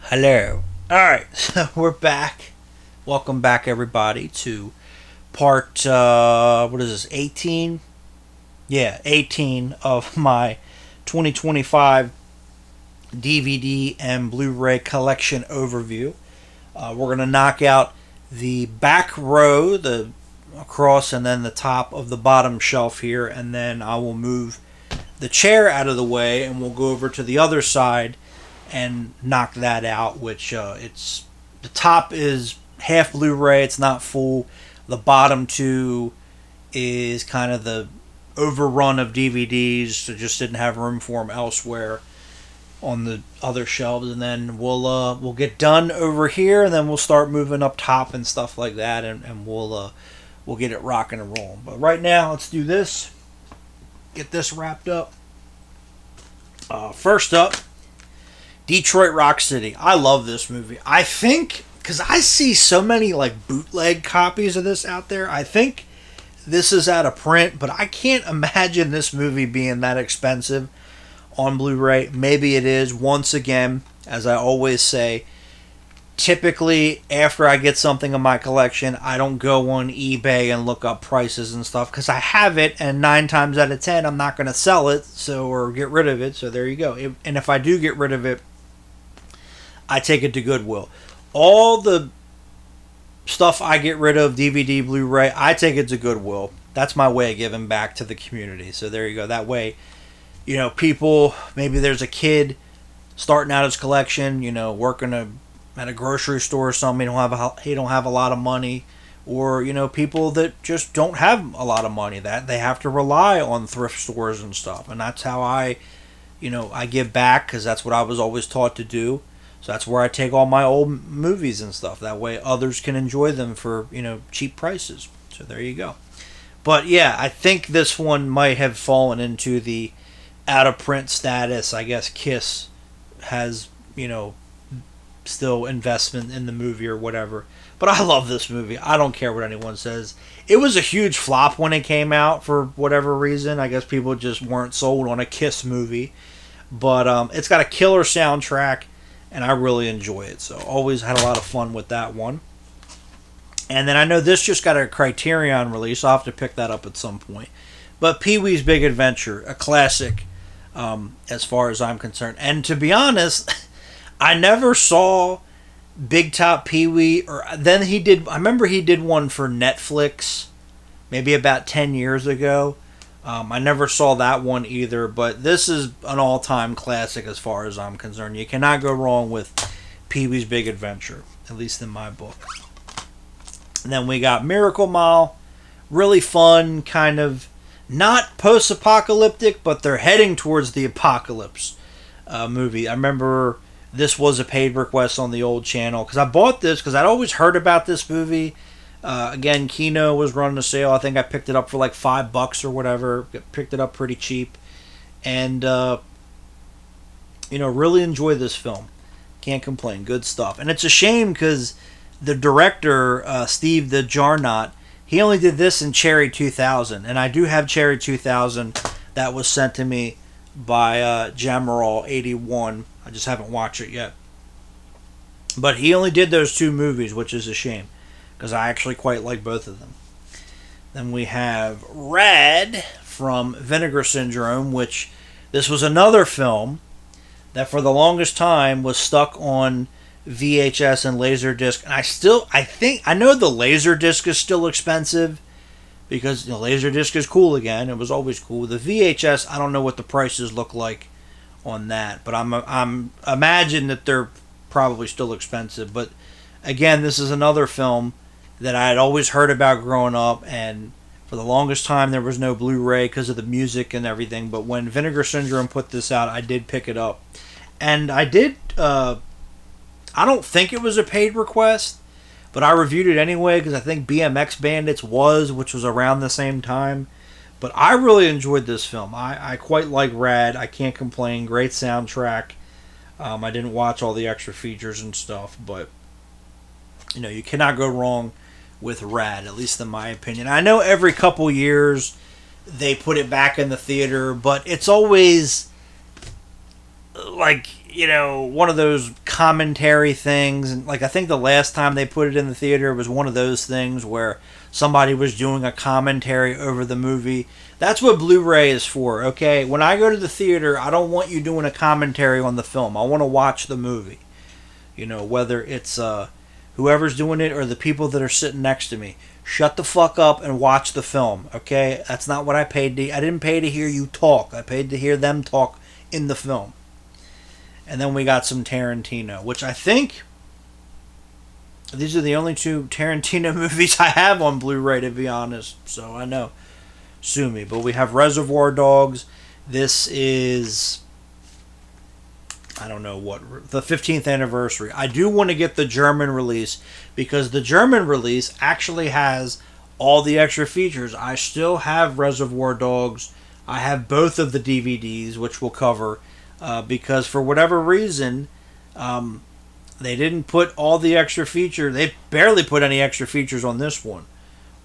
Hello. Alright, so we're back. Welcome back, everybody, to part, what is this, 18? Yeah, 18 of my 2025 DVD and Blu-ray collection overview. We're going to knock out the back row, the across, and then the top of the bottom shelf here, and then I will move the chair out of the way, and we'll go over to the other side and knock that out. Which it's the top is half Blu-ray; it's not full. The bottom two is kind of the overrun of DVDs, so just didn't have room for them elsewhere on the other shelves. And then we'll get done over here, and then we'll start moving up top and stuff like that, and we'll get it rocking and rolling. But right now, let's do this. Get this wrapped up. First up, Detroit Rock City. I love this movie. I think because I see so many like bootleg copies of this out there. I think this is out of print, but I can't imagine this movie being that expensive on Blu-ray. Maybe it is. Once again, as I always say, typically after I get something in my collection, I don't go on eBay and look up prices and stuff because I have it, and 9 times out of 10 I'm not going to sell it, or get rid of it. So there you go. And if I do get rid of it, I take it to Goodwill. All the stuff I get rid of, DVD, Blu-ray, I take it to Goodwill. That's my way of giving back to the community. So there you go. That way, people, maybe there's a kid starting out his collection, working at a grocery store or something. He don't have a lot of money, or people that just don't have a lot of money, that they have to rely on thrift stores and stuff. And that's how I give back, because that's what I was always taught to do. So that's where I take all my old movies and stuff. That way others can enjoy them for, cheap prices. So there you go. But yeah, I think this one might have fallen into the out of print status. I guess Kiss has, still investment in the movie or whatever. But I love this movie. I don't care what anyone says. It was a huge flop when it came out for whatever reason. I guess people just weren't sold on a Kiss movie. But it's got a killer soundtrack, and I really enjoy it. So always had a lot of fun with that one. And then I know this just got a Criterion release. I'll have to pick that up at some point. But Pee-wee's Big Adventure, a classic as far as I'm concerned. And to be honest, I never saw Big Top Pee-wee. Or then I remember he did one for Netflix maybe about 10 years ago. I never saw that one either, but this is an all-time classic as far as I'm concerned. You cannot go wrong with Pee-wee's Big Adventure, at least in my book. And then we got Miracle Mile, really fun, kind of not post-apocalyptic, but they're heading towards the apocalypse movie. I remember this was a paid request on the old channel, because I bought this because I'd always heard about this movie. Again, Kino was running a sale. I think I picked it up for like $5 or whatever. Picked it up pretty cheap. And, really enjoy this film. Can't complain. Good stuff. And it's a shame because the director, Steve the Jarnot, he only did this in Cherry 2000. And I do have Cherry 2000 that was sent to me by Jamaral81. I just haven't watched it yet. But he only did those 2 movies, which is a shame, because I actually quite like both of them. Then we have Rad from Vinegar Syndrome, which this was another film that for the longest time was stuck on VHS and Laserdisc. And I know the Laserdisc is still expensive, because Laserdisc is cool again. It was always cool. The VHS, I don't know what the prices look like on that, but I'm imagine that they're probably still expensive. But again, this is another film that I had always heard about growing up, and for the longest time there was no Blu-ray because of the music and everything. But when Vinegar Syndrome put this out, I did pick it up, and I did. I don't think it was a paid request, but I reviewed it anyway because I think BMX Bandits which was around the same time. But I really enjoyed this film. I quite like Rad. I can't complain. Great soundtrack. I didn't watch all the extra features and stuff, but you cannot go wrong with Rad, at least in my opinion. I know every couple years they put it back in the theater, but it's always like, one of those commentary things, and like I think the last time they put it in the theater was one of those things where somebody was doing a commentary over the movie. That's what Blu-ray is for, okay? When I go to the theater, I don't want you doing a commentary on the film. I want to watch the movie. You know, whether it's whoever's doing it or the people that are sitting next to me. Shut the fuck up and watch the film, okay? That's not what I paid to. I didn't pay to hear you talk. I paid to hear them talk in the film. And then we got some Tarantino, which I think these are the only two Tarantino movies I have on Blu-ray, to be honest. So I know, sue me. But we have Reservoir Dogs. This is, I don't know what, the 15th anniversary. I do want to get the German release because the German release actually has all the extra features. I still have Reservoir Dogs. I have both of the DVDs, which we'll cover, because for whatever reason, they didn't put all the extra features. They barely put any extra features on this one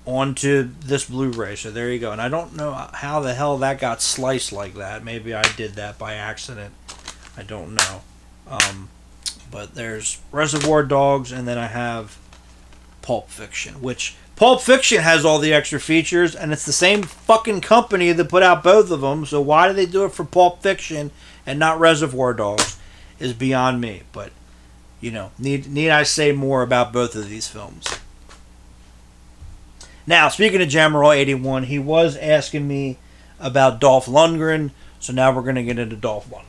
onto this Blu-ray. So there you go. And I don't know how the hell that got sliced like that. Maybe I did that by accident. I don't know. But there's Reservoir Dogs, and then I have Pulp Fiction, which Pulp Fiction has all the extra features, and it's the same fucking company that put out both of them. So why do they do it for Pulp Fiction and not Reservoir Dogs is beyond me. But, you know, need I say more about both of these films? Now, speaking of Jamarol 81, he was asking me about Dolph Lundgren, so now we're going to get into Dolph Lundgren.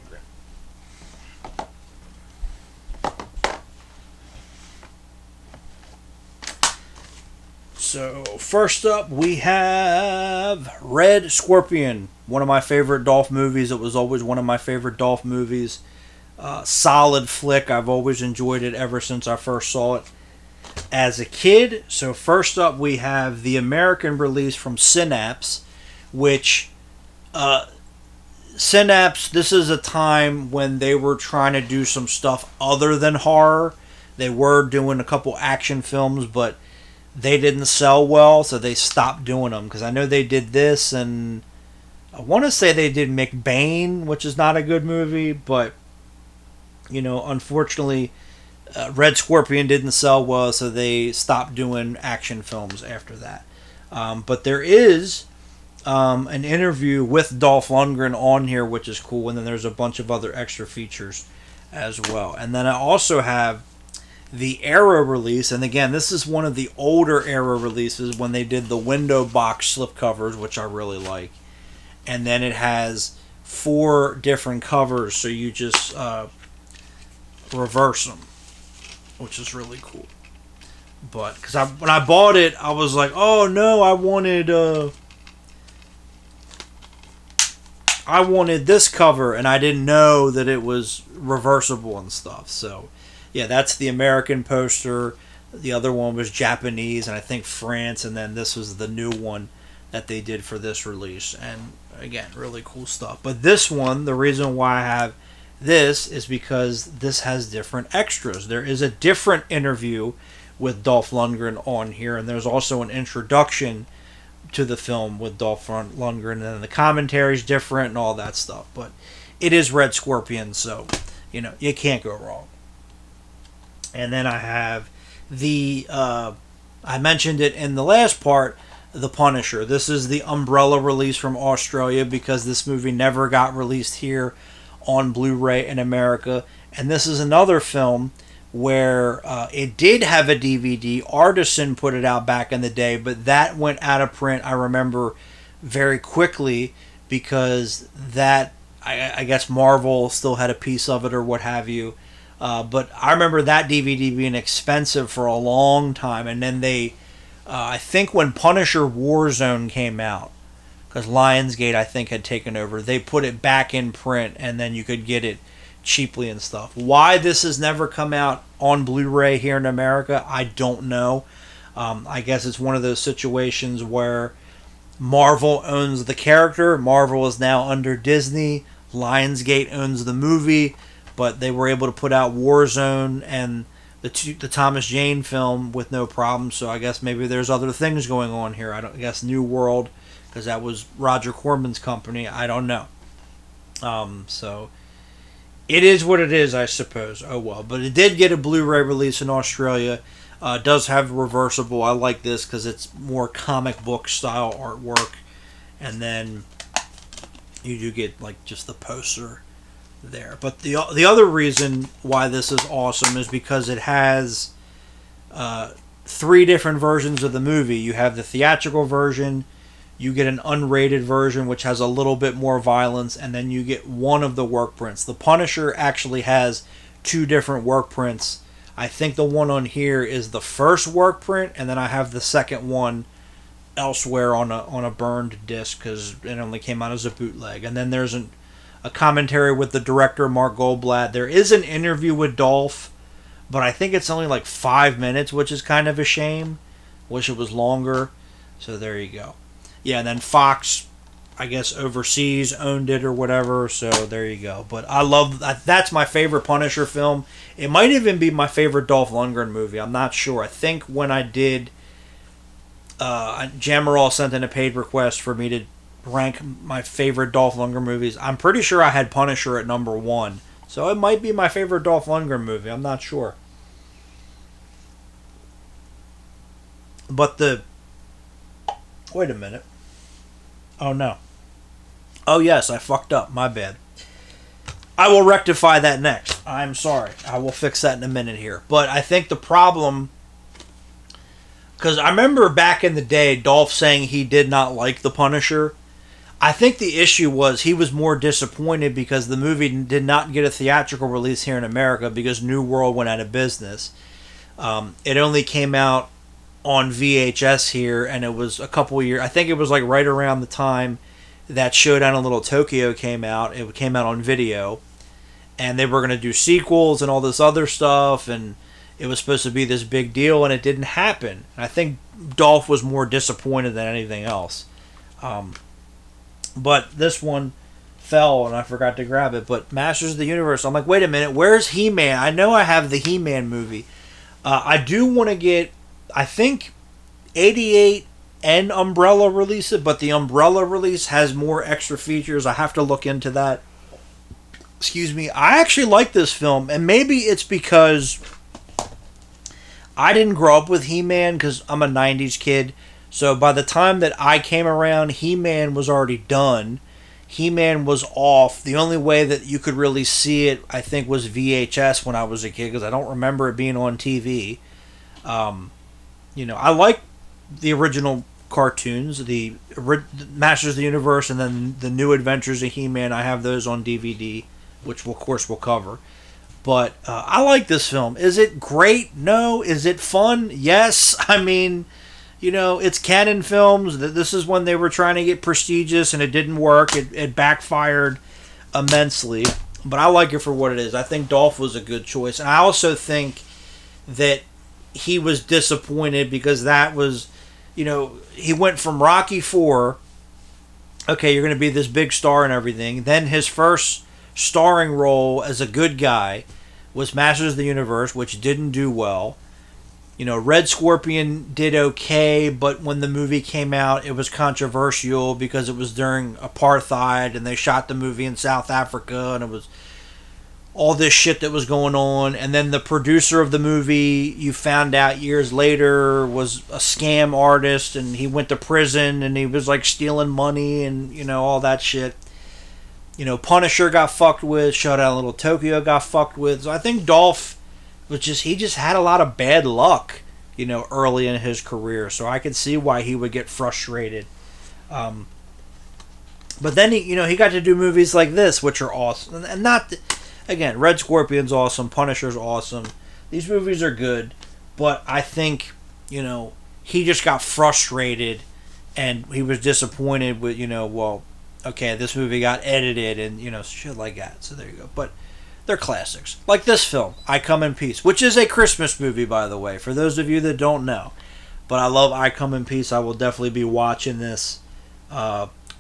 So, first up, we have Red Scorpion, one of my favorite Dolph movies. It was always one of my favorite Dolph movies. Solid flick. I've always enjoyed it ever since I first saw it as a kid. So, first up, we have the American release from Synapse, which, Synapse, this is a time when they were trying to do some stuff other than horror. They were doing a couple action films, but they didn't sell well, so they stopped doing them. Because I know they did this, and I want to say they did McBain, which is not a good movie, but, you know, unfortunately, Red Scorpion didn't sell well, so they stopped doing action films after that. But there is an interview with Dolph Lundgren on here, which is cool, and then there's a bunch of other extra features as well. And then I also have the Era release, and again, this is one of the older Era releases when they did the window box slipcovers, which I really like. And then it has 4 different covers, so you just reverse them, which is really cool. But because when I bought it, I was like, oh no, I wanted this cover, and I didn't know that it was reversible and stuff. So yeah, that's the American poster. The other one was Japanese, and I think France, and then this was the new one that they did for this release. And again, really cool stuff. But this one, the reason why I have this is because this has different extras. There is a different interview with Dolph Lundgren on here, and there's also an introduction to the film with Dolph Lundgren, and then the commentary is different and all that stuff. But it is Red Scorpion, so, you know, you can't go wrong. And then I have the, I mentioned it in the last part, The Punisher. This is the umbrella release from Australia because this movie never got released here on Blu-ray in America. And this is another film where it did have a DVD. Artisan put it out back in the day, but that went out of print, I remember, very quickly because that, I guess Marvel still had a piece of it or what have you. But I remember that DVD being expensive for a long time. And then they, I think when Punisher Warzone came out, because Lionsgate, I think, had taken over, they put it back in print, and then you could get it cheaply and stuff. Why this has never come out on Blu-ray here in America, I don't know. I guess it's one of those situations where Marvel owns the character. Marvel is now under Disney. Lionsgate owns the movie. But they were able to put out Warzone and the Thomas Jane film with no problem. So I guess maybe there's other things going on here. I guess New World, because that was Roger Corman's company. I don't know. So It is what it is, I suppose. Oh well, but it did get a Blu-ray release in Australia. Does have reversible. I like this because it's more comic book style artwork, and then you do get like just the poster there. But the other reason why this is awesome is because it has three different versions of the movie. You have the theatrical version, you get an unrated version which has a little bit more violence, and then you get one of the work prints. The Punisher actually has two different work prints. I think the one on here is the first work print, and then I have the second one elsewhere on a burned disc because it only came out as a bootleg. And then there's a commentary with the director Mark Goldblatt. There is an interview with Dolph, but I think it's only like 5 minutes, which is kind of a shame. Wish it was longer. So there you go. Yeah, and then Fox, I guess overseas owned it or whatever. So there you go. But I love that. That's my favorite Punisher film. It might even be my favorite Dolph Lundgren movie. I'm not sure. I think when I did, Jamaral sent in a paid request for me to rank my favorite Dolph Lundgren movies. I'm pretty sure I had Punisher at number 1. So it might be my favorite Dolph Lundgren movie. I'm not sure. But wait a minute. Oh no. Oh yes, I fucked up. My bad. I will rectify that next. I'm sorry. I will fix that in a minute here. But I think the problem, because I remember back in the day Dolph saying he did not like The Punisher. I think the issue was he was more disappointed because the movie did not get a theatrical release here in America because New World went out of business. It only came out on VHS here, and it was a couple years. I think it was like right around the time that Showdown in Little Tokyo came out. It came out on video, and they were going to do sequels and all this other stuff, and it was supposed to be this big deal, and it didn't happen. And I think Dolph was more disappointed than anything else. But this one fell, and I forgot to grab it. But Masters of the Universe, I'm like, wait a minute, where's He-Man? I know I have the He-Man movie. I do want to get, I think 88 and Umbrella release it, but the Umbrella release has more extra features. I have to look into that. Excuse me. I actually like this film, and maybe it's because I didn't grow up with He-Man because I'm a 90s kid. So by the time that I came around, He-Man was already done. He-Man was off. The only way that you could really see it, I think, was VHS when I was a kid, because I don't remember it being on TV. I like the original cartoons, the Masters of the Universe, and then the New Adventures of He-Man. I have those on DVD, which of course we'll cover. But I like this film. Is it great? No. Is it fun? Yes. I mean, it's canon films. This is when they were trying to get prestigious, and it didn't work. It backfired immensely. But I like it for what it is. I think Dolph was a good choice. And I also think that he was disappointed because that was, he went from Rocky 4, okay, you're going to be this big star and everything. Then his first starring role as a good guy was Masters of the Universe, which didn't do well. Red Scorpion did okay, but when the movie came out, it was controversial because it was during apartheid, and they shot the movie in South Africa, and it was all this shit that was going on. And then the producer of the movie, you found out years later, was a scam artist, and he went to prison, and he was like stealing money and all that shit. Punisher got fucked with, Showdown in Little Tokyo got fucked with. So I think Dolph he just had a lot of bad luck, early in his career. So I could see why he would get frustrated. But then he got to do movies like this, which are awesome. And again, Red Scorpion's awesome, Punisher's awesome. These movies are good, but I think, he just got frustrated, and he was disappointed with, okay, this movie got edited and, shit like that. So there you go. But they're classics. Like this film, I Come in Peace, which is a Christmas movie, by the way, for those of you that don't know. But I love I Come in Peace. I will definitely be watching this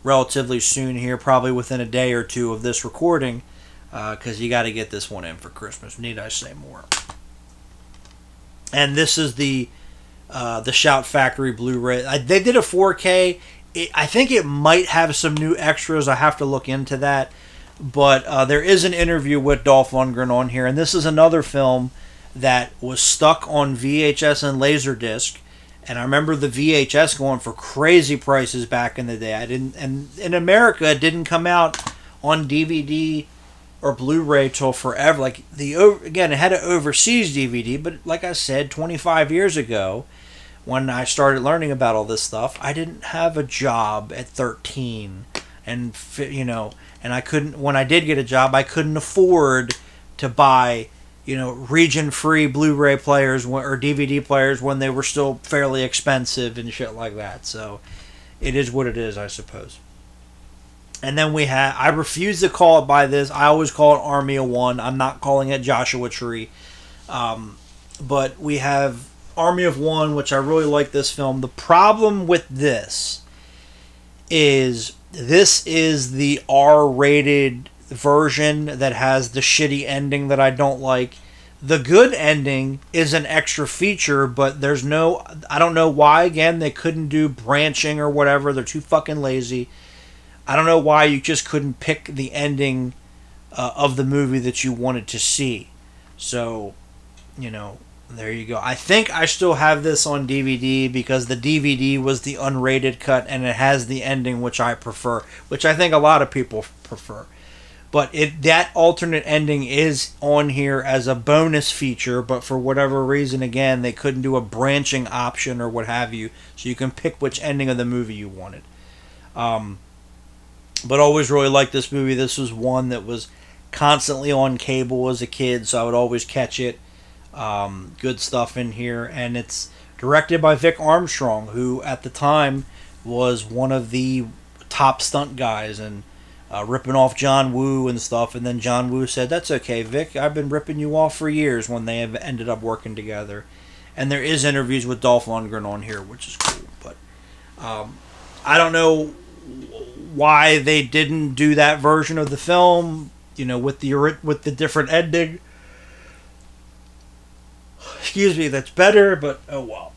relatively soon here, probably within a day or two of this recording, because you got to get this one in for Christmas. Need I say more? And this is the Shout Factory Blu-ray. They did a 4K. I think it might have some new extras. I have to look into that. But there is an interview with Dolph Lundgren on here, and this is another film that was stuck on VHS and Laserdisc. And I remember the VHS going for crazy prices back in the day. And in America, it didn't come out on DVD or Blu-ray till forever. Like again, it had an overseas DVD, but like I said, 25 years ago, when I started learning about all this stuff, I didn't have a job at 13, and and I couldn't. When I did get a job, I couldn't afford to buy region-free Blu-ray players or DVD players when they were still fairly expensive and shit like that. So it is what it is, I suppose. And then I refuse to call it by this. I always call it Army of One. I'm not calling it Joshua Tree. But we have Army of One, which I really like this film. The problem with this is the R-rated version that has the shitty ending that I don't like. The good ending is an extra feature, but I don't know why, again, they couldn't do branching or whatever. They're too fucking lazy. I don't know why you just couldn't pick the ending of the movie that you wanted to see. So, there you go. I think I still have this on DVD because the DVD was the unrated cut and it has the ending which I prefer, which I think a lot of people prefer. But that alternate ending is on here as a bonus feature, but for whatever reason, again, they couldn't do a branching option or what have you, so you can pick which ending of the movie you wanted. But always really liked this movie. This was one that was constantly on cable as a kid, so I would always catch it. Good stuff in here, and it's directed by Vic Armstrong, who at the time was one of the top stunt guys and ripping off John Woo and stuff. And then John Woo said, "That's okay, Vic. I've been ripping you off for years." When they have ended up working together, and there is interviews with Dolph Lundgren on here, which is cool. But I don't know why they didn't do that version of the film, with the different ending. Excuse me, that's better, but oh well.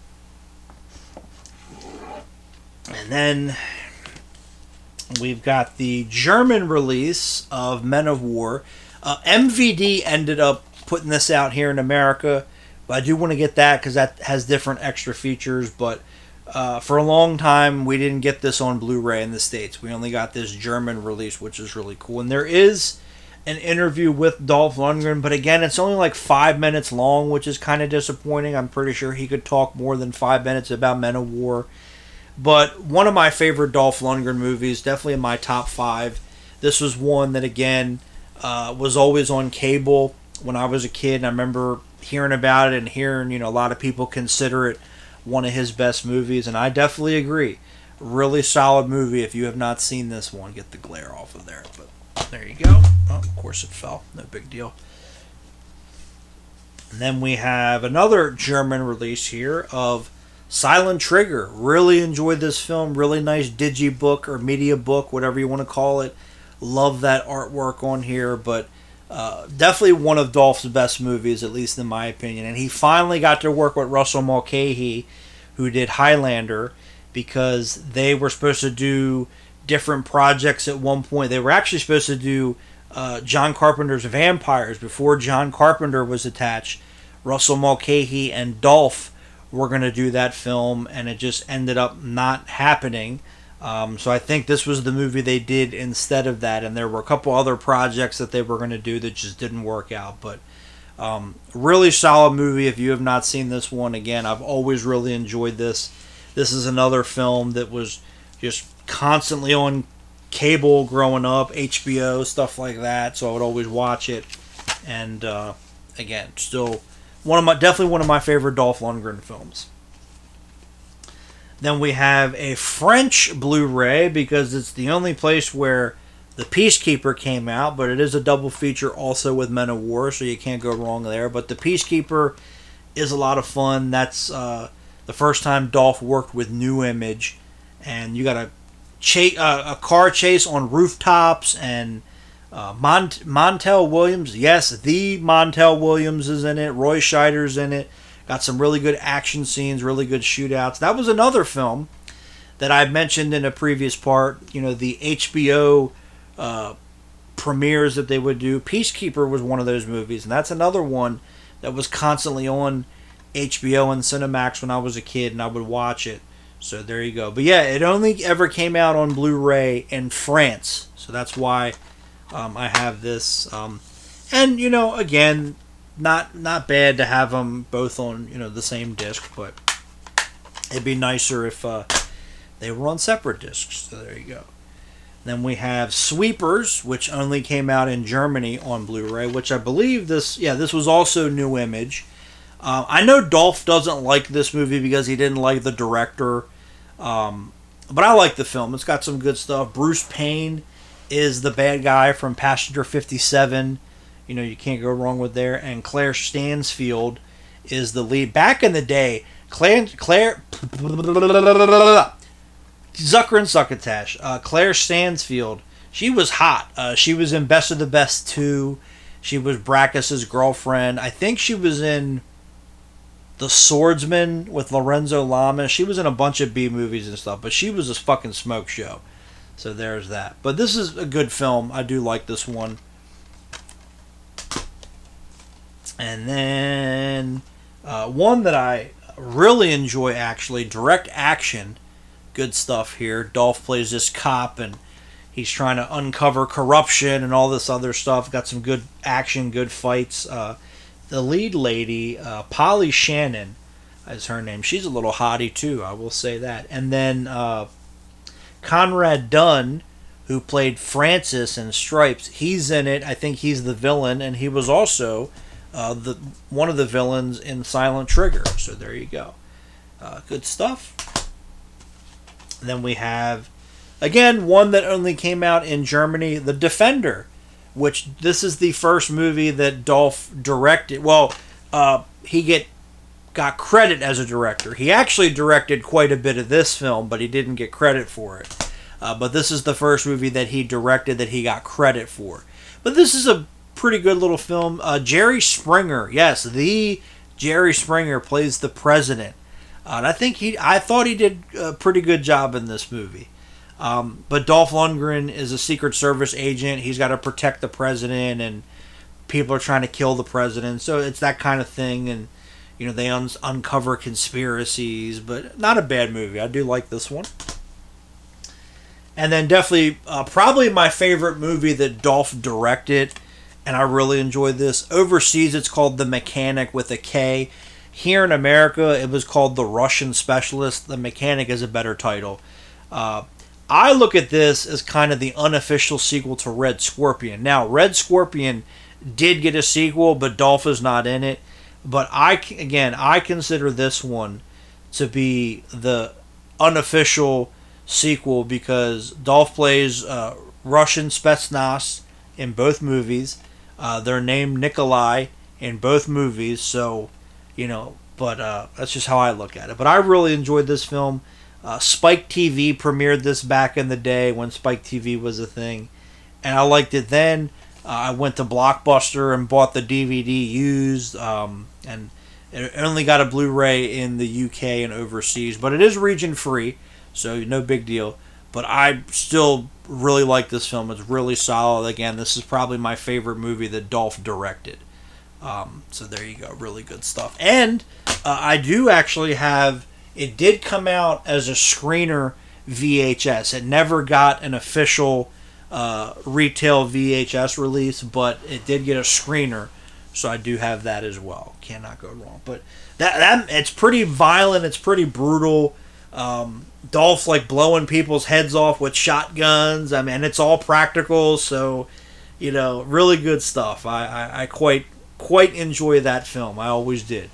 And then we've got the German release of Men of War. MVD ended up putting this out here in America, but I do want to get that because that has different extra features. But for a long time, we didn't get this on Blu-ray in the States. We only got this German release, which is really cool. And there is an interview with Dolph Lundgren, but again, it's only like 5 minutes long, which is kind of disappointing. I'm pretty sure he could talk more than 5 minutes about Men of War. But one of my favorite Dolph Lundgren movies, definitely in my top 5. This was one that, again, was always on cable when I was a kid, and I remember hearing about it and hearing, a lot of people consider it one of his best movies, and I definitely agree. Really solid movie. If you have not seen this one, get the glare off of there. But there you go. Oh, of course it fell. No big deal. And then we have another German release here of Silent Trigger. Really enjoyed this film. Really nice digibook or media book, whatever you want to call it. Love that artwork on here, but definitely one of Dolph's best movies, at least in my opinion. And he finally got to work with Russell Mulcahy, who did Highlander, because they were supposed to do different projects at one point. They were actually supposed to do John Carpenter's Vampires before John Carpenter was attached. Russell Mulcahy and Dolph were going to do that film, and it just ended up not happening. So I think this was the movie they did instead of that, and there were a couple other projects that they were going to do that just didn't work out. But really solid movie if you have not seen this one. Again, I've always really enjoyed this. This is another film that was just constantly on cable growing up, HBO, stuff like that, so I would always watch it. And again, still definitely one of my favorite Dolph Lundgren films. Then we have a French Blu-ray, because it's the only place where The Peacekeeper came out, but it is a double feature also with Men of War, so you can't go wrong there. But The Peacekeeper is a lot of fun. That's the first time Dolph worked with New Image, and you got a car chase on rooftops, and Montel Williams, yes, the Montel Williams is in it. Roy Scheider's in it. Got some really good action scenes, really good shootouts. That was another film that I mentioned in a previous part. The HBO premieres that they would do. Peacekeeper was one of those movies, and that's another one that was constantly on HBO and Cinemax when I was a kid, and I would watch it. So there you go. But yeah, it only ever came out on Blu-ray in France, so that's why I have this. And again, not bad to have them both on the same disc, but it'd be nicer if they were on separate discs. So there you go. Then we have Sweepers, which only came out in Germany on Blu-ray, which I believe this was also New Image. I know Dolph doesn't like this movie because he didn't like the director, but I like the film. It's got some good stuff. Bruce Payne is the bad guy from Passenger 57. You can't go wrong with there. And Claire Stansfield is the lead. Back in the day, Claire Zucker and Succotash. Claire Stansfield, she was hot. She was in Best of the Best 2. She was Brackus's girlfriend. I think she was in The Swordsman with Lorenzo Lamas. She was in a bunch of B movies and stuff, but she was a fucking smoke show. So there's that. But this is a good film. I do like this one. And then one that I really enjoy, actually, Direct Action. Good stuff here. Dolph plays this cop, and he's trying to uncover corruption and all this other stuff. Got some good action, good fights. The lead lady, Polly Shannon, is her name. She's a little hottie too, I will say that. And then Conrad Dunn, who played Francis in Stripes, he's in it. I think he's the villain, and he was also one of the villains in Silent Trigger. So there you go. Good stuff. Then we have, again, one that only came out in Germany, The Defender, which this is the first movie that Dolph directed. Well, he got credit as a director. He actually directed quite a bit of this film, but he didn't get credit for it. But this is the first movie that he directed that he got credit for. But this is a pretty good little film. Jerry Springer, yes, the Jerry Springer plays the president. And I thought he did a pretty good job in this movie. But Dolph Lundgren is a Secret Service agent. He's got to protect the president, and people are trying to kill the president. So it's that kind of thing, and they uncover conspiracies. But not a bad movie. I do like this one. And then definitely, probably my favorite movie that Dolph directed, and I really enjoyed this. Overseas, it's called The Mechanic with a K. Here in America, it was called The Russian Specialist. The Mechanic is a better title. I look at this as kind of the unofficial sequel to Red Scorpion. Now, Red Scorpion did get a sequel, but Dolph is not in it. But I consider this one to be the unofficial sequel because Dolph plays Russian Spetsnaz in both movies. They're named Nikolai in both movies, so but that's just how I look at it. But I really enjoyed this film. Spike TV premiered this back in the day when Spike TV was a thing, and I liked it then. I went to Blockbuster and bought the DVD used, and it only got a Blu-ray in the UK and overseas, but it is region free, so no big deal. But I still really like this film. It's really solid. Again, this is probably my favorite movie that Dolph directed. So there you go, really good stuff. And I do actually have, it did come out as a screener VHS. It never got an official retail VHS release, but it did get a screener, so I do have that as well. Cannot go wrong. But that it's pretty violent, it's pretty brutal. Dolph like blowing people's heads off with shotguns. I mean, it's all practical, so really good stuff. I quite enjoy that film. I always did.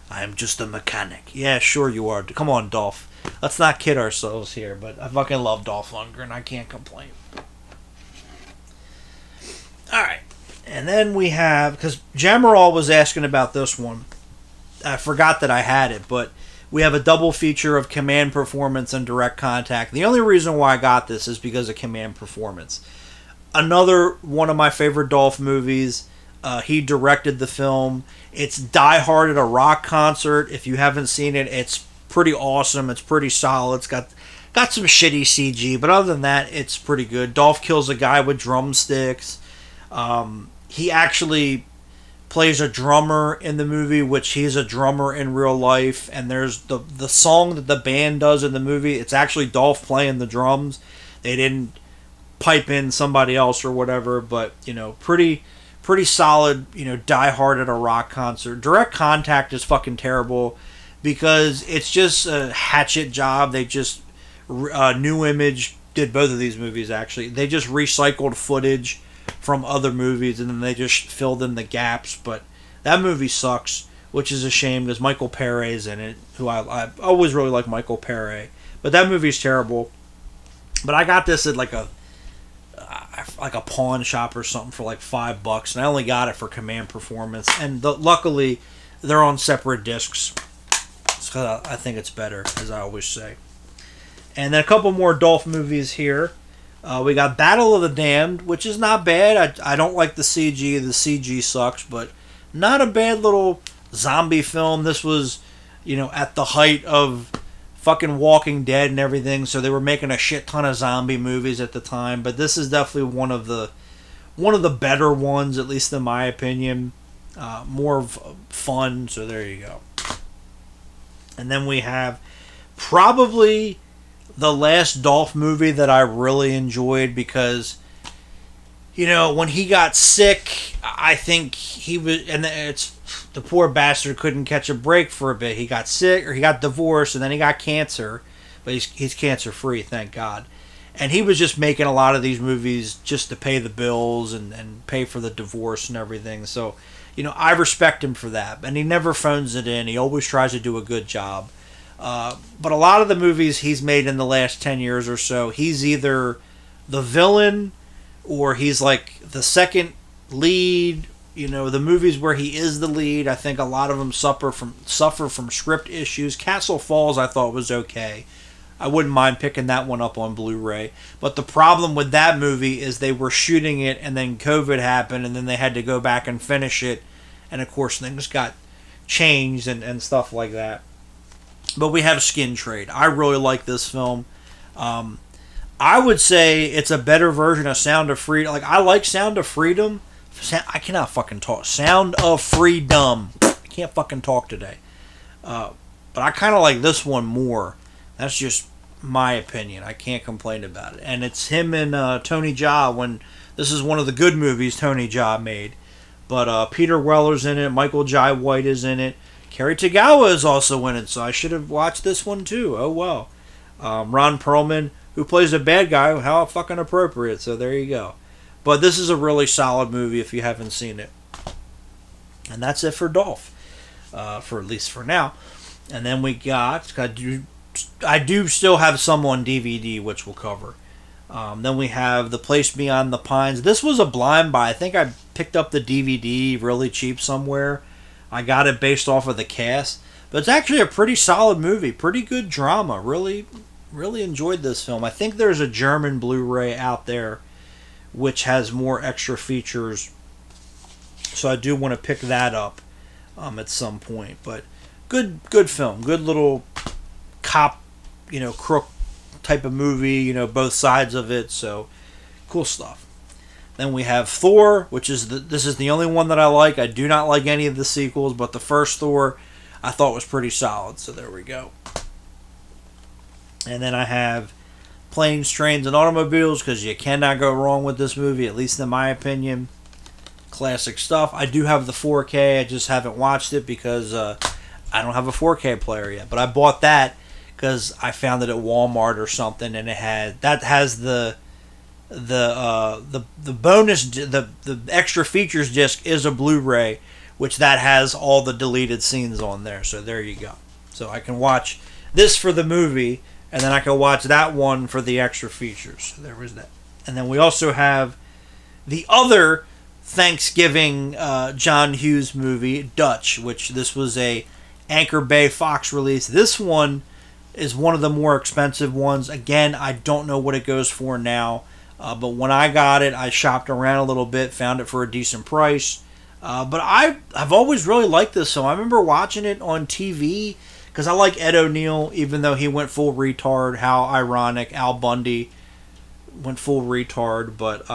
I am just a mechanic. Yeah, sure you are. Come on, Dolph. Let's not kid ourselves here, but I fucking love Dolph Lundgren. I can't complain. Alright. And then we have, because Jamaral was asking about this one. I forgot that I had it, but we have a double feature of Command Performance and Direct Contact. The only reason why I got this is because of Command Performance. Another one of my favorite Dolph movies. He directed the film. It's Die Hard at a rock concert. If you haven't seen it, it's pretty awesome. It's pretty solid. It's got some shitty CG, but other than that, it's pretty good. Dolph kills a guy with drumsticks. He actually plays a drummer in the movie, which he's a drummer in real life. And there's the song that the band does in the movie. It's actually Dolph playing the drums. They didn't pipe in somebody else or whatever, but pretty solid. Die Hard at a rock concert. Direct Contact is fucking terrible because it's just a hatchet job. They just New Image did both of these movies actually. They just recycled footage from other movies and then they just filled in the gaps. But that movie sucks, which is a shame because Michael Pere's in it, who I always really like Michael Pere. But that movie's terrible. But I got this at like a pawn shop or something for like $5, and I only got it for Command Performance. And luckily, they're on separate discs, so I think it's better, as I always say. And then a couple more Dolph movies here. We got Battle of the Damned, which is not bad. I don't like the CG. The CG sucks, but not a bad little zombie film. This was, at the height of fucking Walking Dead and everything, so they were making a shit ton of zombie movies at the time. But this is definitely one of the better ones, at least in my opinion. More fun, so there you go. And then we have probably the last Dolph movie that I really enjoyed because, when he got sick, I think he was, and the poor bastard couldn't catch a break for a bit. He got sick, or he got divorced, and then he got cancer, but he's cancer free, thank God. And he was just making a lot of these movies just to pay the bills and pay for the divorce and everything. So, I respect him for that. And he never phones it in. He always tries to do a good job. But a lot of the movies he's made in the last 10 years or so, he's either the villain or he's like the second lead. The movies where he is the lead, I think a lot of them suffer from script issues. Castle Falls I thought was okay. I wouldn't mind picking that one up on Blu-ray. But the problem with that movie is they were shooting it and then COVID happened and then they had to go back and finish it. And of course things got changed and stuff like that. But we have Skin Trade. I really like this film. I would say it's a better version of Sound of Freedom. Like, I like Sound of Freedom. I cannot fucking talk. Sound of Freedom. I can't fucking talk today. But I kind of like this one more. That's just my opinion. I can't complain about it. And it's him and Tony Jaa when this is one of the good movies Tony Jaa made. But Peter Weller's in it. Michael Jai White is in it. Cary Tagawa is also in it, so I should have watched this one too. Oh well. Ron Perlman, who plays a bad guy, how fucking appropriate. So there you go. But this is a really solid movie if you haven't seen it. And that's it for Dolph, for at least for now. And then we got I do still have some on DVD, which we'll cover. Then we have The Place Beyond the Pines. This was a blind buy. I think I picked up the DVD really cheap somewhere. I got it based off of the cast. But it's actually a pretty solid movie. Pretty good drama. Really, really enjoyed this film. I think there's a German Blu-ray out there which has more extra features. So I do want to pick that up at some point. But good film. Good little cop, crook type of movie. Both sides of it. So cool stuff. Then we have Thor, which is this is the only one that I like. I do not like any of the sequels, but the first Thor I thought was pretty solid. So there we go. And then I have Planes, Trains, and Automobiles, because you cannot go wrong with this movie, at least in my opinion. Classic stuff. I do have the 4K. I just haven't watched it because I don't have a 4K player yet. But I bought that because I found it at Walmart or something, and that has the bonus, the extra features disc is a Blu-ray, which that has all the deleted scenes on there. So there you go. So I can watch this for the movie, and then I can watch that one for the extra features. So there was that. And then we also have the other Thanksgiving John Hughes movie, Dutch, which this was a Anchor Bay Fox release. This one is one of the more expensive ones. Again, I don't know what it goes for now. But when I got it, I shopped around a little bit, found it for a decent price. But I've always really liked this, so I remember watching it on TV because I like Ed O'Neill, even though he went full retard. How ironic, Al Bundy went full retard. But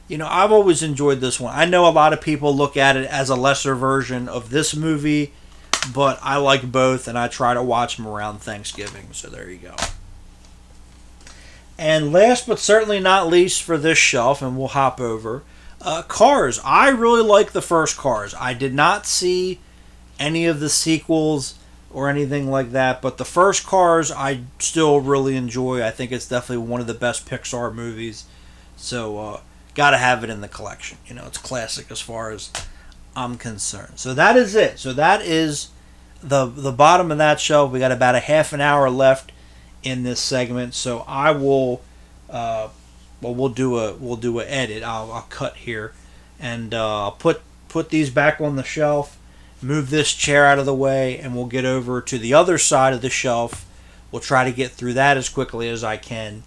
I've always enjoyed this one. I know a lot of people look at it as a lesser version of this movie, but I like both, and I try to watch them around Thanksgiving. So there you go. And last but certainly not least for this shelf, and we'll hop over, Cars. I really like the first Cars. I did not see any of the sequels or anything like that, but the first Cars I still really enjoy. I think it's definitely one of the best Pixar movies. So, gotta have it in the collection. It's classic as far as I'm concerned. So that is it. So that is the bottom of that shelf. We got about a half an hour left in this segment. So I will, we'll do a edit. I'll cut here, and I'll put these back on the shelf. Move this chair out of the way, and we'll get over to the other side of the shelf. We'll try to get through that as quickly as I can,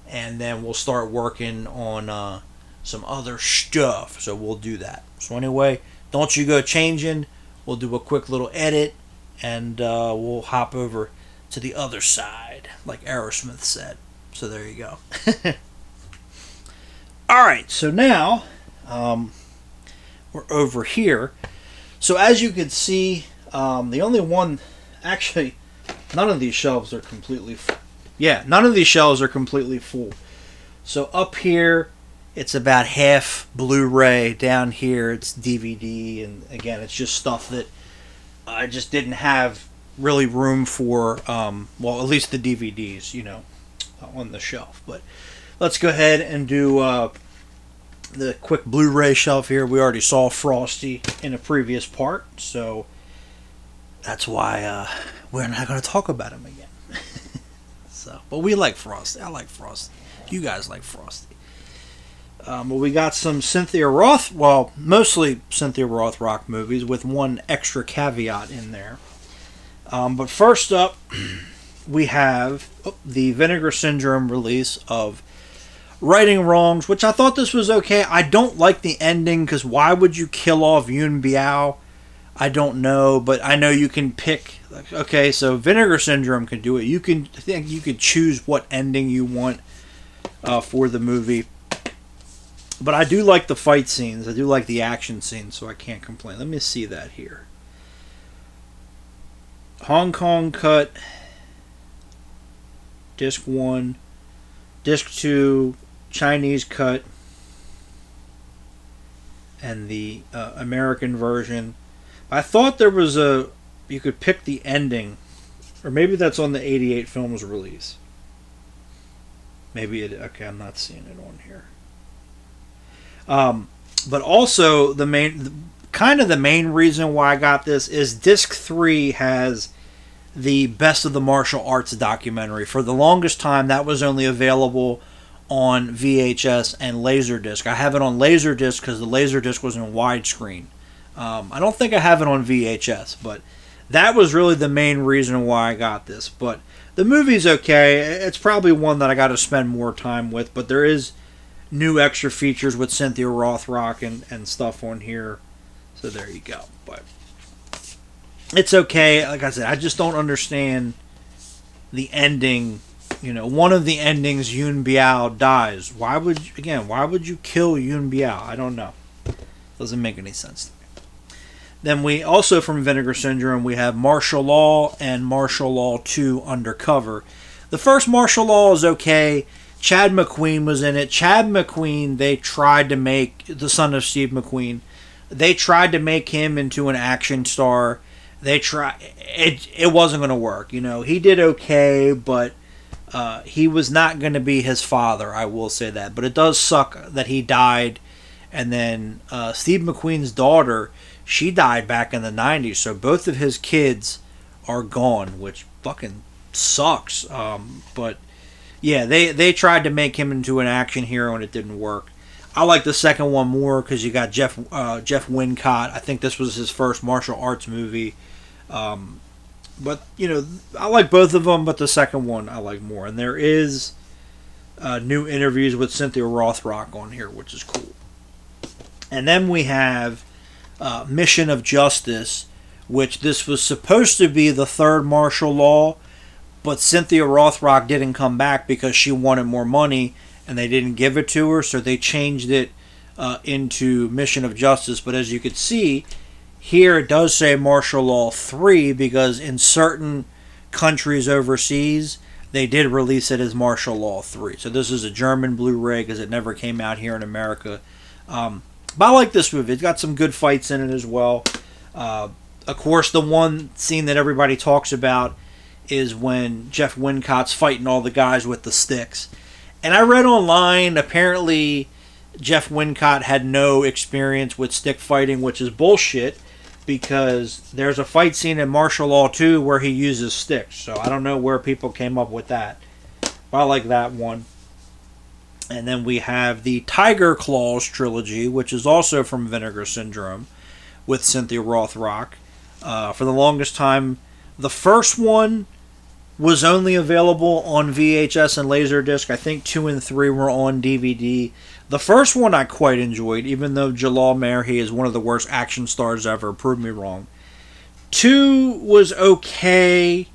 and then we'll start working on some other stuff. So we'll do that. So anyway, don't you go changing. We'll do a quick little edit, and we'll hop over to the other side, like Aerosmith said. So there you go. All right, so now we're over here. So as you can see, the only one, actually, none of these shelves are completely full. Yeah, none of these shelves are completely full. So up here, it's about half Blu-ray. Down here, it's DVD. And again, it's just stuff that I just didn't have really room for, well, at least the DVDs, on the shelf. But let's go ahead and do the quick Blu-ray shelf here. We already saw Frosty in a previous part, so that's why we're not going to talk about him again. But we like Frosty. I like Frosty. You guys like Frosty. But we got some Cynthia Roth, well, mostly Cynthia Roth rock movies with one extra caveat in there. But first up, we have the Vinegar Syndrome release of Righting Wrongs, which I thought this was okay. I don't like the ending, because why would you kill off Yun Biao? I don't know, but I know you can pick. Okay, so Vinegar Syndrome can do it. I think you could choose what ending you want for the movie. But I do like the fight scenes. I do like the action scenes, so I can't complain. Let me see that here. Hong Kong cut. Disc 1. Disc 2. Chinese cut. And the American version. I thought there was you could pick the ending. Or maybe that's on the 88 films release. Maybe it... Okay, I'm not seeing it on here. But also the main reason why I got this is Disc 3 has the Best of the Martial Arts documentary. For the longest time, that was only available on VHS and Laserdisc. I have it on Laserdisc because the Laserdisc was in widescreen. I don't think I have it on VHS, but that was really the main reason why I got this. But the movie's okay. It's probably one that I got to spend more time with, but there is new extra features with Cynthia Rothrock and stuff on here. So there you go. But it's okay. Like I said, I just don't understand the ending. One of the endings, Yun Biao dies. Why would you kill Yun Biao? I don't know. Doesn't make any sense to me. Then we also, from Vinegar Syndrome, we have Martial Law and Martial Law 2 Undercover. The first Martial Law is okay. Chad McQueen was in it. Chad McQueen, they tried to make, the son of Steve McQueen, they tried to make him into an action star. It wasn't going to work. He did okay, but he was not going to be his father, I will say that. But it does suck that he died. And then Steve McQueen's daughter, she died back in the 90s. So both of his kids are gone, which fucking sucks. But yeah, they tried to make him into an action hero and it didn't work. I like the second one more because you got Jeff Wincott. I think this was his first martial arts movie. But, I like both of them, but the second one I like more. And there is new interviews with Cynthia Rothrock on here, which is cool. And then we have Mission of Justice, which this was supposed to be the third martial law, but Cynthia Rothrock didn't come back because she wanted more money, and they didn't give it to her, so they changed it into Mission of Justice. But as you can see, here it does say Martial Law 3 because in certain countries overseas, they did release it as Martial Law 3. So this is a German Blu-ray because it never came out here in America. But I like this movie. It's got some good fights in it as well. Of course, the one scene that everybody talks about is when Jeff Wincott's fighting all the guys with the sticks. And I read online, apparently Jeff Wincott had no experience with stick fighting, which is bullshit, because there's a fight scene in Martial Law 2 where he uses sticks. So I don't know where people came up with that. But I like that one. And then we have the Tiger Claws trilogy, which is also from Vinegar Syndrome, with Cynthia Rothrock. For the longest time, the first one was only available on VHS and Laserdisc. I think 2 and 3 were on DVD. The first one I quite enjoyed, even though Jalal Merhi is one of the worst action stars ever. Prove me wrong. 2 was okay,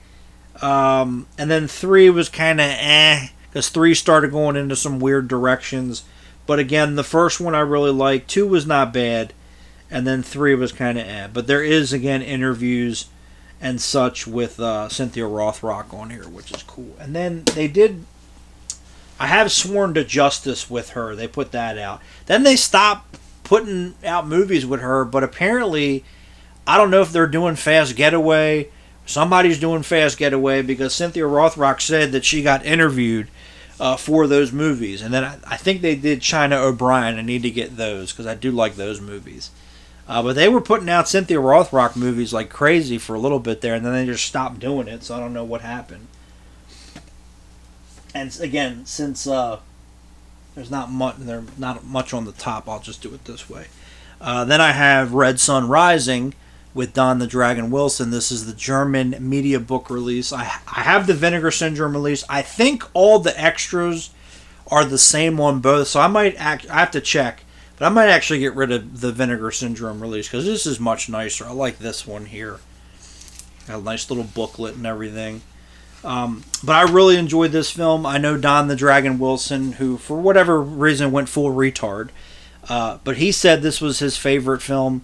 and then 3 was kind of because 3 started going into some weird directions. But again, the first one I really liked. 2 was not bad, and then 3 was kind of But there is, again, interviews and such with Cynthia Rothrock on here, which is cool. And then they did... I have Sworn to Justice with her. They put that out. Then they stopped putting out movies with her, but apparently, I don't know if they're doing Fast Getaway. Somebody's doing Fast Getaway because Cynthia Rothrock said that she got interviewed for those movies. And then I think they did China O'Brien. I need to get those because I do like those movies. But they were putting out Cynthia Rothrock movies like crazy for a little bit there, and then they just stopped doing it, so I don't know what happened. And again, since there's not much on the top, I'll just do it this way. Then I have Red Sun Rising with Don the Dragon Wilson. This is the German media book release. I have the Vinegar Syndrome release. I think all the extras are the same on both, so I have to check. But I might actually get rid of the Vinegar Syndrome release because this is much nicer. I like this one here. Got a nice little booklet and everything. But I really enjoyed this film. I know Don the Dragon Wilson, who for whatever reason went full retard. But he said this was his favorite film.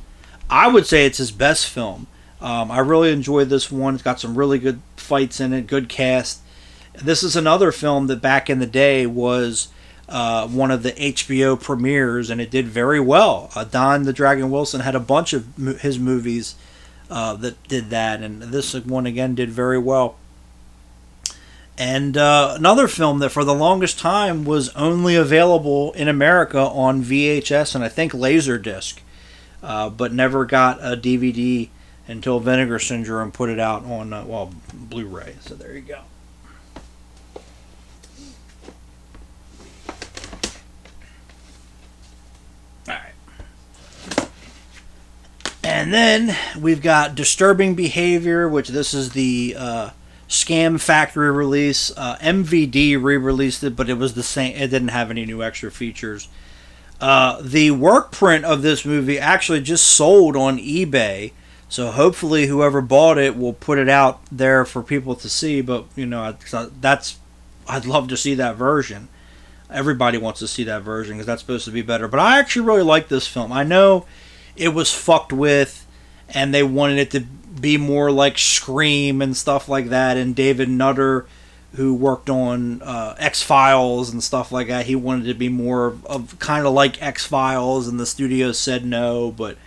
I would say it's his best film. I really enjoyed this one. It's got some really good fights in it, good cast. This is another film that back in the day was... one of the HBO premieres, and it did very well. Don the Dragon Wilson had a bunch of his movies that did that, and this one again did very well. And another film that for the longest time was only available in America on VHS and I think Laserdisc, but never got a DVD until Vinegar Syndrome put it out on Blu-ray. So there you go. And then we've got Disturbing Behavior, which this is the Scam Factory release. MVD re-released it, but it was the same. It didn't have any new extra features. The work print of this movie actually just sold on eBay, so hopefully whoever bought it will put it out there for people to see. But you know, I'd love to see that version. Everybody wants to see that version because that's supposed to be better. But I actually really like this film. I know it was fucked with, and they wanted it to be more like Scream and stuff like that. And David Nutter, who worked on X-Files and stuff like that, he wanted it to be more of kind of like X-Files, and the studio said no. But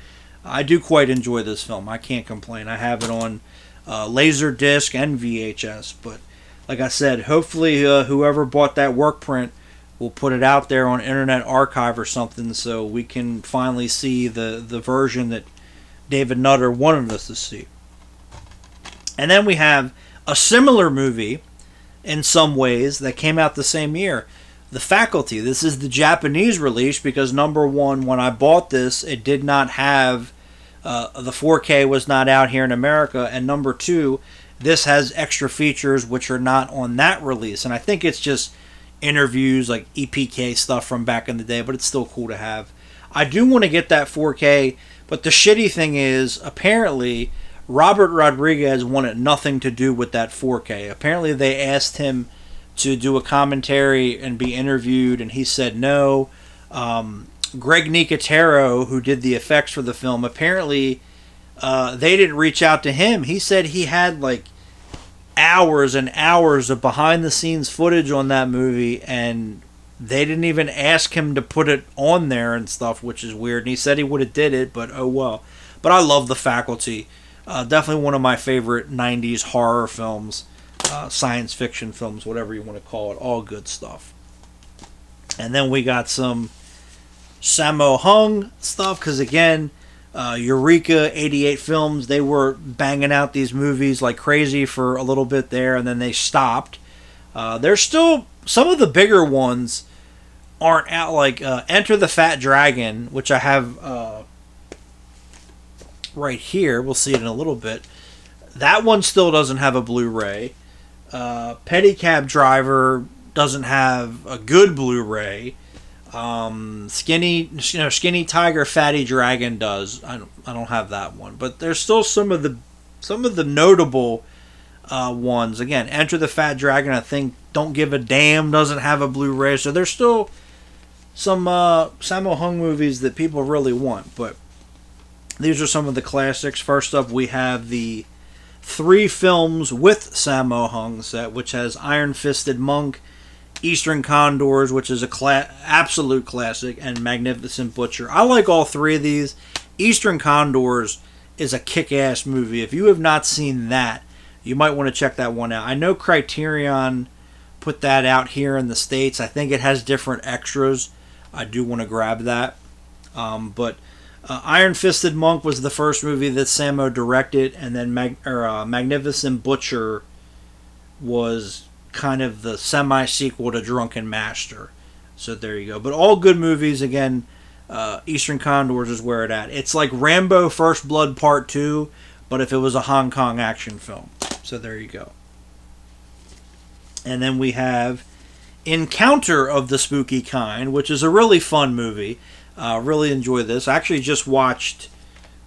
I do quite enjoy this film. I can't complain. I have it on Laserdisc and VHS. But like I said, hopefully whoever bought that work print will put it out there on Internet Archive or something so we can finally see the version that David Nutter wanted us to see. And then we have a similar movie in some ways that came out the same year, The Faculty. This is the Japanese release because number one, when I bought this, it did not have, the 4K was not out here in America, and number two, this has extra features which are not on that release. And I think it's just interviews, like EPK stuff from back in the day, but it's still cool to have. I do want to get that 4K, but the shitty thing is, apparently, Robert Rodriguez wanted nothing to do with that 4K. Apparently, they asked him to do a commentary and be interviewed, and he said no. Greg Nicotero, who did the effects for the film, apparently they didn't reach out to him. He said he had like hours and hours of behind the scenes footage on that movie, and they didn't even ask him to put it on there and stuff, which is weird. And he said he would have did it, but oh well. But I love The Faculty. Definitely one of my favorite 90s horror films, science fiction films, whatever you want to call it. All good stuff. And then we got some Sammo Hung stuff, because again, Eureka 88 Films, they were banging out these movies like crazy for a little bit there, and then they stopped. There's still some of the bigger ones aren't out, like Enter the Fat Dragon, which I have right here. We'll see it in a little bit. That one still doesn't have a Blu-ray. Pedicab Driver doesn't have a good Blu-ray. Skinny Tiger, Fatty Dragon does. I don't have that one, but there's still some of the notable ones. Again, Enter the Fat Dragon, I think Don't Give a Damn doesn't have a Blu-ray, so there's still some Sammo Hung movies that people really want. But these are some of the classics. First up, we have the 3 films with Sammo Hung set, which has Iron Fisted Monk, Eastern Condors, which is a absolute classic, and Magnificent Butcher. I like all 3 of these. Eastern Condors is a kick-ass movie. If you have not seen that, you might want to check that one out. I know Criterion put that out here in the States. I think it has different extras. I do want to grab that. But Iron Fisted Monk was the first movie that Sammo directed, and then Magnificent Butcher was kind of the semi-sequel to Drunken Master. So there you go. But all good movies. Again, Eastern Condors is where it at. It's like Rambo First Blood Part 2, but if it was a Hong Kong action film. So there you go. And then we have Encounter of the Spooky Kind, which is a really fun movie. Really enjoy this. I actually just watched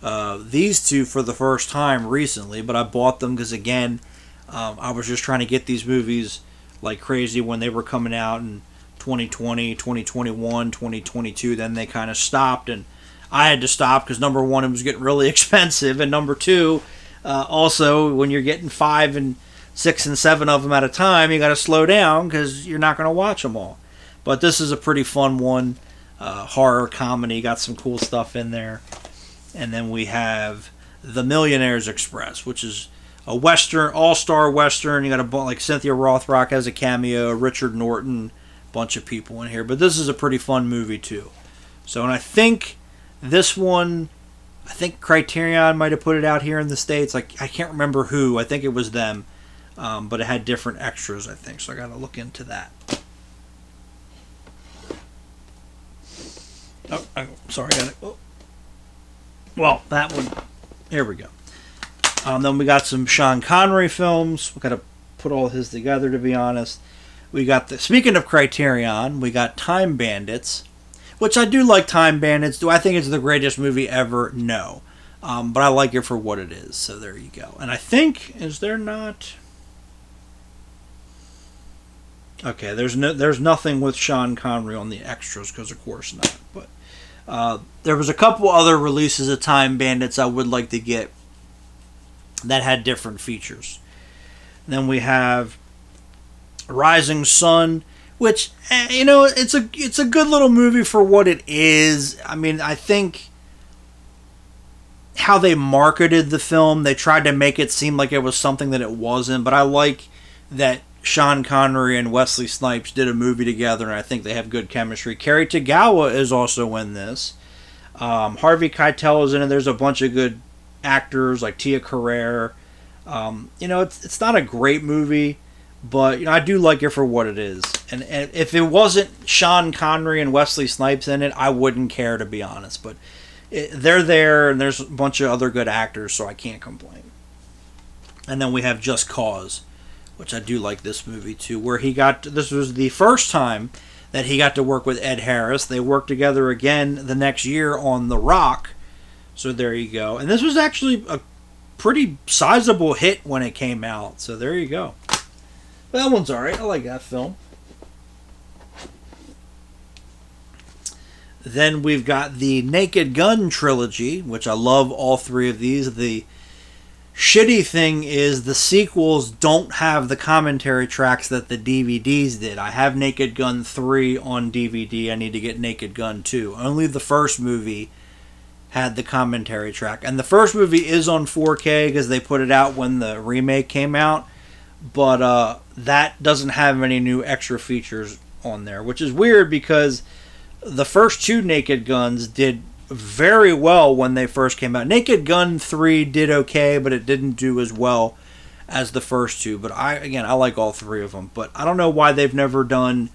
these 2 for the first time recently, but I bought them because, again, I was just trying to get these movies like crazy when they were coming out in 2020, 2021, 2022. Then they kind of stopped, and I had to stop because, number one, it was getting really expensive, and number two, also, when you're getting 5 and 6 and 7 of them at a time, you got to slow down because you're not going to watch them all. But this is a pretty fun one. Horror comedy, got some cool stuff in there. And then we have The Millionaire's Express, which is a western, all-star western. You got a like Cynthia Rothrock has a cameo, Richard Norton, bunch of people in here. But this is a pretty fun movie too. So, and I think this one, I think Criterion might have put it out here in the States. Like, I can't remember who. I think it was them, but it had different extras, I think. So I got to look into that. Oh, sorry, I got it. Oh. Well, that one. Here we go. Then we got some Sean Connery films. We got to put all his together, to be honest. We got speaking of Criterion, we got Time Bandits, which I do like. Time Bandits. Do I think it's the greatest movie ever? No, but I like it for what it is. So there you go. And I think, is there not? Okay, there's nothing with Sean Connery on the extras because of course not. But there was a couple other releases of Time Bandits I would like to get that had different features. Then we have Rising Sun, which it's a good little movie for what it is. I mean, I think how they marketed the film, they tried to make it seem like it was something that it wasn't. But I like that Sean Connery and Wesley Snipes did a movie together, and I think they have good chemistry. Kerry Tagawa is also in this. Harvey Keitel is in it. There's a bunch of good actors like Tia Carrere. It's not a great movie, but I do like it for what it is. And if it wasn't Sean Connery and Wesley Snipes in it, I wouldn't care, to be honest. But they're there, and there's a bunch of other good actors, so I can't complain. And then we have Just Cause, which I do like this movie too, where this was the first time that he got to work with Ed Harris. They worked together again the next year on The Rock. So there you go. And this was actually a pretty sizable hit when it came out. So there you go. That one's alright. I like that film. Then we've got the Naked Gun trilogy, which I love all three of these. The shitty thing is the sequels don't have the commentary tracks that the DVDs did. I have Naked Gun 3 on DVD. I need to get Naked Gun 2. Only the first movie had the commentary track. And the first movie is on 4K because they put it out when the remake came out. But that doesn't have any new extra features on there, which is weird because the first two Naked Guns did very well when they first came out. Naked Gun 3 did okay, but it didn't do as well as the first two. But I like all three of them. But I don't know why they've never done,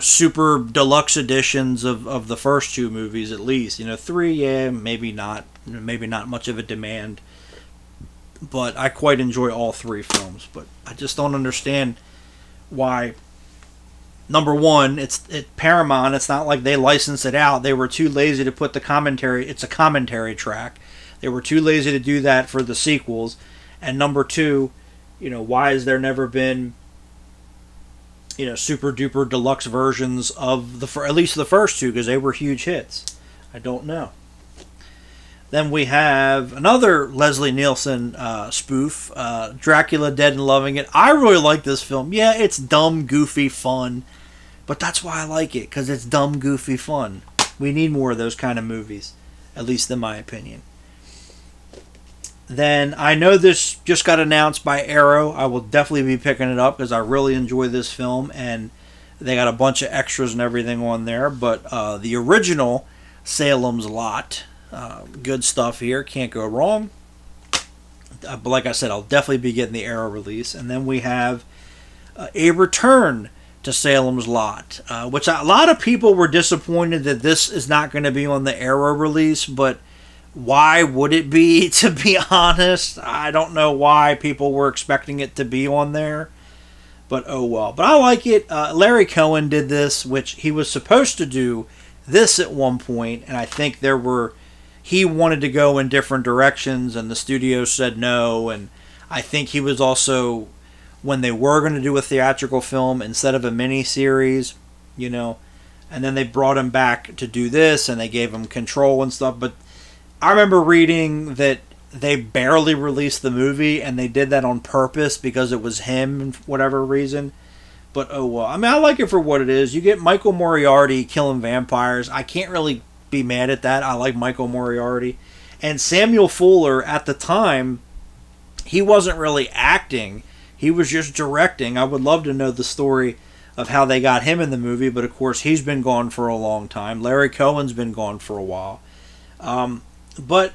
super deluxe editions of the first two movies at least. 3, yeah, maybe not much of a demand. But I quite enjoy all three films. But I just don't understand why. Number one, it's Paramount. It's not like they licensed it out. They were too lazy to put the commentary. It's a commentary track. They were too lazy to do that for the sequels. And number two, why has there never been, super duper deluxe versions of at least the first two, because they were huge hits? I don't know. Then we have another Leslie Nielsen spoof, Dracula Dead and Loving It. I really like this film. Yeah, it's dumb, goofy, fun. But that's why I like it, because it's dumb, goofy, fun. We need more of those kind of movies, at least in my opinion. Then I know this just got announced by Arrow. I will definitely be picking it up because I really enjoy this film, and they got a bunch of extras and everything on there. But the original Salem's Lot, good stuff here, can't go wrong. But like I said, I'll definitely be getting the Arrow release. And then we have a return to Salem's Lot, which a lot of people were disappointed that this is not going to be on the Arrow release, but why would it be, to be honest? I don't know why people were expecting it to be on there, but oh well. But I like it. Larry Cohen did this, which he was supposed to do this at one point, and I think he wanted to go in different directions, and the studio said no, and I think he was also, when they were going to do a theatrical film instead of a mini-series, and then they brought him back to do this, and they gave him control and stuff, but I remember reading that they barely released the movie, and they did that on purpose because it was him for whatever reason. But oh well. I mean, I like it for what it is. You get Michael Moriarty killing vampires. I can't really be mad at that. I like Michael Moriarty. And Samuel Fuller, at the time, he wasn't really acting. He was just directing. I would love to know the story of how they got him in the movie, but of course he's been gone for a long time. Larry Cohen's been gone for a while. But,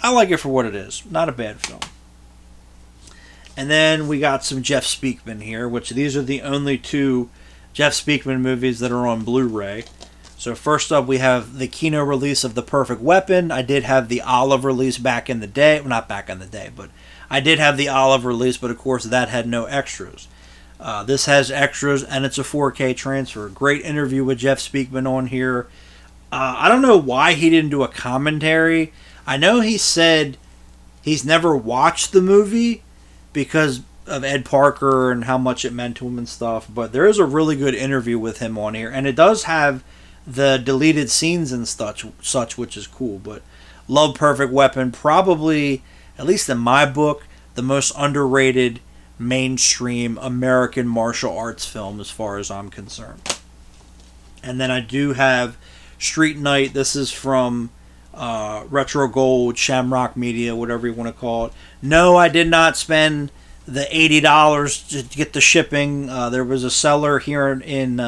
I like it for what it is. Not a bad film. And then we got some Jeff Speakman here, which these are the only two Jeff Speakman movies that are on Blu-ray. So first up, we have the Kino release of The Perfect Weapon. I did have the Olive release back in the day. Well, not back in the day, but I did have the Olive release, but of course that had no extras. This has extras, and it's a 4K transfer. Great interview with Jeff Speakman on here. I don't know why he didn't do a commentary. I know he said he's never watched the movie because of Ed Parker and how much it meant to him and stuff, but there is a really good interview with him on here, and it does have the deleted scenes and such, which is cool. But love Perfect Weapon, probably, at least in my book, the most underrated mainstream American martial arts film as far as I'm concerned. And then I do have Street Night. This is from Retro Gold, Shamrock Media, whatever you want to call it. No, I did not spend the $80 to get the shipping. There was a seller here in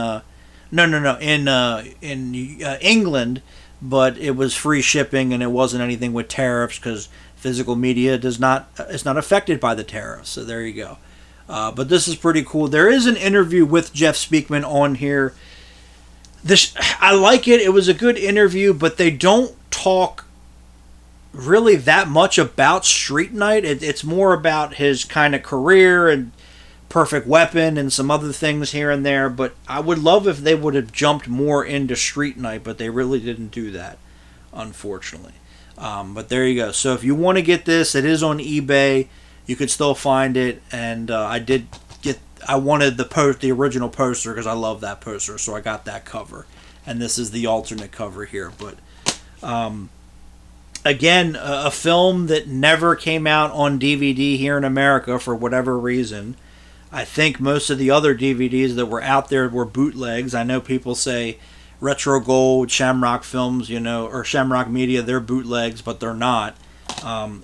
England, but it was free shipping, and it wasn't anything with tariffs because physical media is not affected by the tariffs. So there you go. But this is pretty cool. There is an interview with Jeff Speakman on here. I like it. It was a good interview, but they don't talk really that much about Street Night. It's more about his kind of career and Perfect Weapon and some other things here and there. But I would love if they would have jumped more into Street Night, but they really didn't do that, unfortunately. But there you go. So if you want to get this, it is on eBay. You could still find it, and I did get I wanted the original poster because I love that poster, so I got that cover, and this is the alternate cover here. But again, a film that never came out on DVD here in America for whatever reason. I think most of the other DVDs that were out there were bootlegs. I know people say Retro Gold, Shamrock Films, or Shamrock Media, they're bootlegs, but they're not.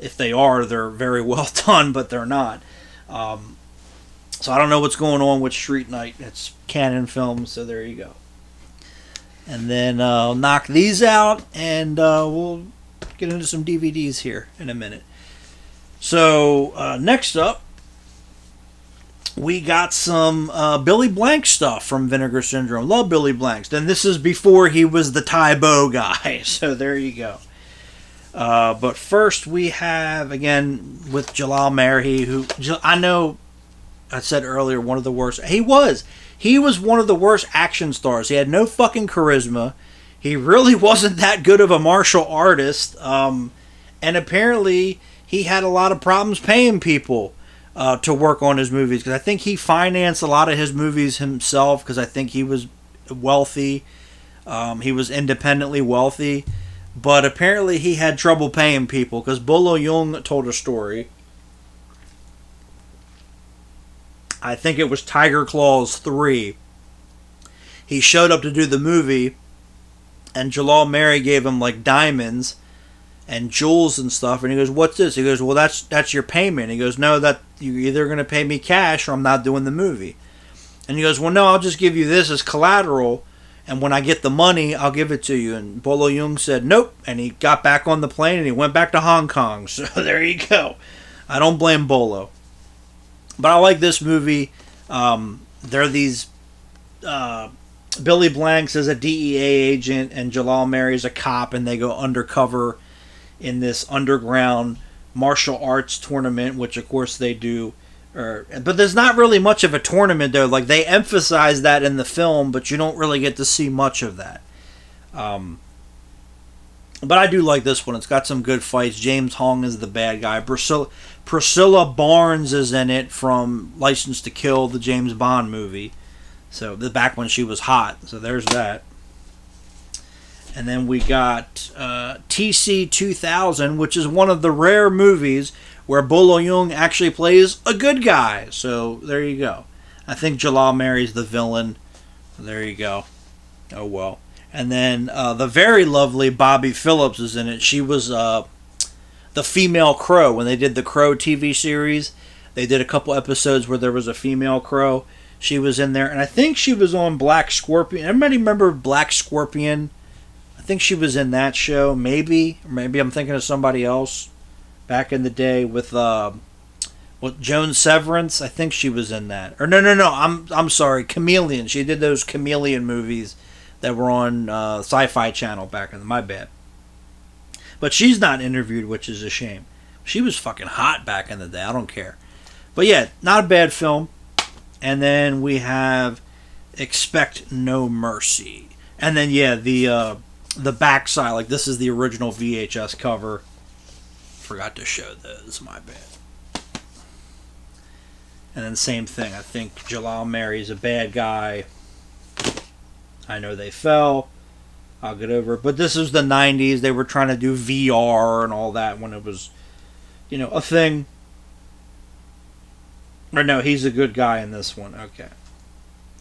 If they are, they're very well done, but they're not. So I don't know what's going on with Street Night. It's Canon Films, so there you go. And then I'll knock these out, and we'll get into some DVDs here in a minute. So next up, we got some Billy Blank stuff from Vinegar Syndrome. Love Billy Blanks. Then this is before he was the Tybo guy. So there you go. But first we have, again, with Jalal Merhi, who I know I said earlier, one of the worst. He was one of the worst action stars. He had no fucking charisma. He really wasn't that good of a martial artist. And apparently he had a lot of problems paying people to work on his movies, because I think he financed a lot of his movies himself, because I think he was wealthy. He was independently wealthy, but apparently he had trouble paying people, because Bolo Young told a story. I think it was Tiger Claws 3. He showed up to do the movie, and Jalal Merhi gave him like diamonds and jewels and stuff, and he goes, "What's this?" He goes, "Well, that's your payment." He goes, "No, that you're either going to pay me cash or I'm not doing the movie." And he goes, "Well, no, I'll just give you this as collateral, and when I get the money, I'll give it to you." And Bolo Young said, "Nope," and he got back on the plane and he went back to Hong Kong. So there you go. I don't blame Bolo. But I like this movie. They're these Billy Blanks is a DEA agent and Jalal Merhi is a cop, and they go undercover in this underground martial arts tournament, which of course they do. But there's not really much of a tournament though. Like, they emphasize that in the film, but you don't really get to see much of that. But I do like this one. It's got some good fights. James Hong is the bad guy. Priscilla Barnes is in it from License to Kill, the James Bond movie. So back when she was hot. So there's that. And then we got TC 2000, which is one of the rare movies where Bolo Young actually plays a good guy. So there you go. I think Jalal Merhi's the villain. There you go. Oh well. And then the very lovely Bobby Phillips is in it. She was the female Crow. When they did the Crow TV series, they did a couple episodes where there was a female Crow. She was in there. And I think she was on Black Scorpion. Everybody remember Black Scorpion? I think she was in that show. Maybe. Or maybe I'm thinking of somebody else back in the day with Joan Severance. I think she was in that. Or no. I'm sorry. Chameleon. She did those Chameleon movies that were on Sci-Fi Channel back in my bad. But she's not interviewed, which is a shame. She was fucking hot back in the day. I don't care. But yeah, not a bad film. And then we have Expect No Mercy. And then yeah, the backside, like this is the original VHS cover. Forgot to show those, my bad. And then same thing. I think Jalal Merhi is a bad guy. I Know They Fell. I'll get over it. But this is the 90s. They were trying to do VR and all that when it was, a thing. Or no, he's a good guy in this one. Okay.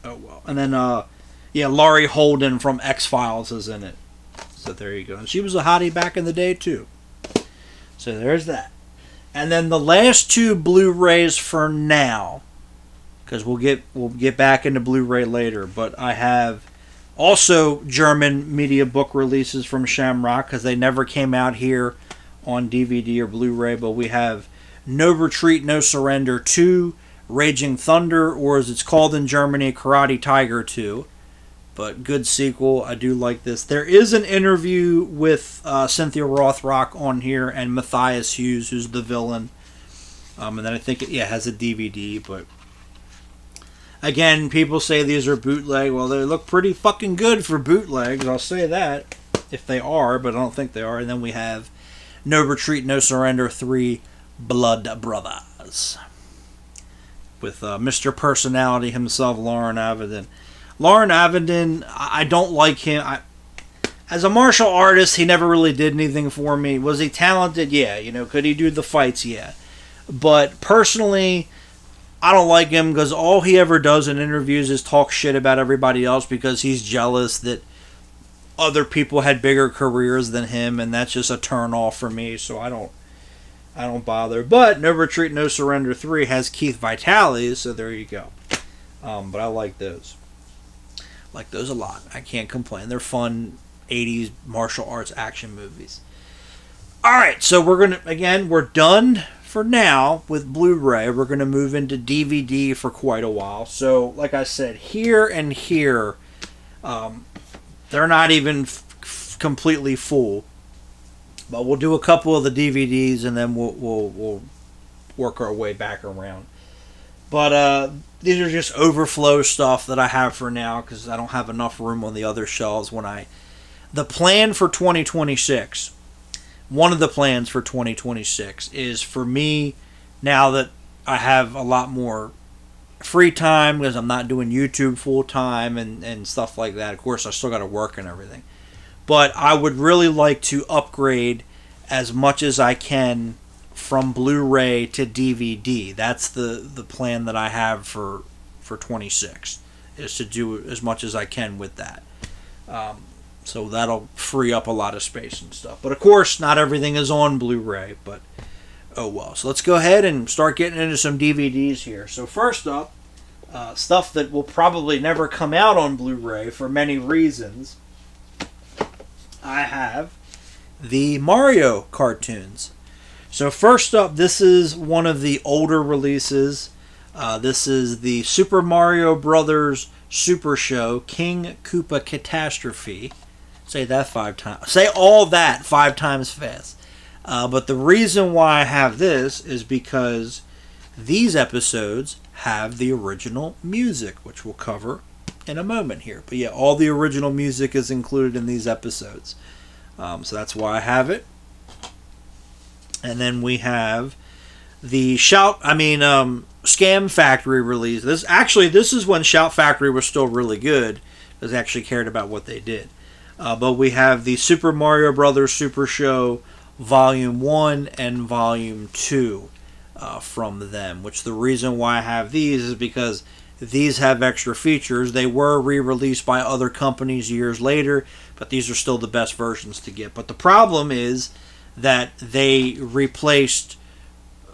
Oh, well. And then, Laurie Holden from X-Files is in it. So there you go. And she was a hottie back in the day, too. So there's that. And then the last two Blu-rays for now, because we'll get back into Blu-ray later, but I have also German media book releases from Shamrock, because they never came out here on DVD or Blu-ray, but we have No Retreat, No Surrender 2, Raging Thunder, or as it's called in Germany, Karate Tiger 2. But good sequel. I do like this. There is an interview with Cynthia Rothrock on here and Matthias Hughes, who's the villain. And then I think it has a DVD, but again, people say these are bootleg. Well, they look pretty fucking good for bootlegs. I'll say that, if they are, but I don't think they are. And then we have No Retreat, No Surrender 3, Blood Brothers. with Mr. Personality himself, Lauren Avedon. Lauren Avedon, I don't like him. As a martial artist, he never really did anything for me. Was he talented? Yeah. Could he do the fights? Yeah. But personally, I don't like him because all he ever does in interviews is talk shit about everybody else because he's jealous that other people had bigger careers than him, and that's just a turn off for me. So I don't bother. But No Retreat, No Surrender 3 has Keith Vitale, so there you go. But I like those. Like those a lot. I can't complain. They're fun 80s martial arts action movies. Alright, so we're done for now with Blu-ray. We're going to move into DVD for quite a while. So, like I said, here and here, they're not even completely full. But we'll do a couple of the DVDs and then we'll work our way back around. But these are just overflow stuff that I have for now because I don't have enough room on the other shelves. The plan for 2026, one of the plans for 2026 is for me, now that I have a lot more free time because I'm not doing YouTube full time and stuff like that. Of course, I still got to work and everything. But I would really like to upgrade as much as I can from Blu-ray to DVD. That's the plan that I have for 26, is to do as much as I can with that. So that'll free up a lot of space and stuff. But of course, not everything is on Blu-ray, but oh well. So let's go ahead and start getting into some DVDs here. So first up, stuff that will probably never come out on Blu-ray for many reasons. I have the Mario cartoons. So first up, this is one of the older releases. This is the Super Mario Brothers Super Show King Koopa Catastrophe. Say that 5 times. Say all that 5 times fast. But the reason why I have this is because these episodes have the original music, which we'll cover in a moment here. But yeah, all the original music is included in these episodes. So that's why I have it. And then we have the Scam Factory release. This is when Shout Factory was still really good, because they actually cared about what they did. But we have the Super Mario Brothers Super Show Volume 1 and Volume 2 from them. Which the reason why I have these is because these have extra features. They were re-released by other companies years later, but these are still the best versions to get. But the problem is that they replaced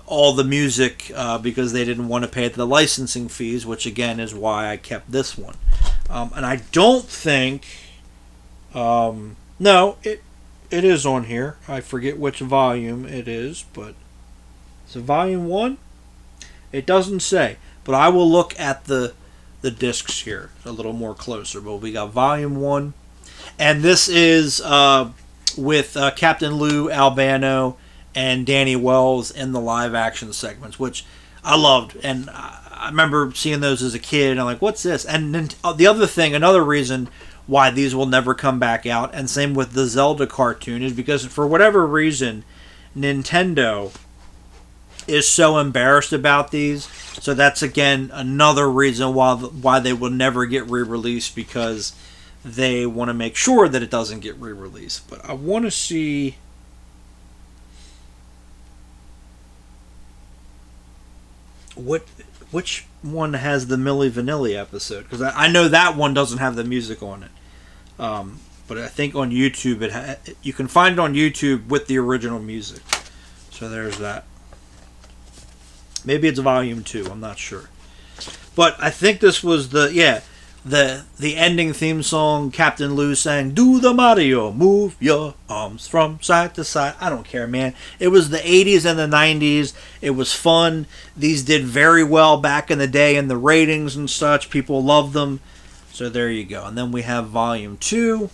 all the music because they didn't want to pay the licensing fees, which again is why I kept this one. And I don't think... no, it is on here. I forget which volume it is, but is it volume 1? It doesn't say. But I will look at the discs here a little more closer. But we got volume 1. And this is with Captain Lou Albano and Danny Wells in the live action segments, which I loved. And I remember seeing those as a kid. And I'm like, what's this? And then the other thing, another reason why these will never come back out, and same with the Zelda cartoon, is because for whatever reason, Nintendo is so embarrassed about these. So that's again another reason why they will never get re-released, because they want to make sure that it doesn't get re-released. But I want to see which one has the Milli Vanilli episode, because I know that one doesn't have the music on it. But I think on YouTube you can find it on YouTube with the original music. So there's that. Maybe it's volume 2, I'm not sure. But I think this was the ending theme song. Captain Lou sang, "Do the Mario, move your arms from side to side." I don't care, man. It was the 80s and the 90s. It was fun. These did very well back in the day in the ratings and such. People loved them. So there you go. And then we have volume 2.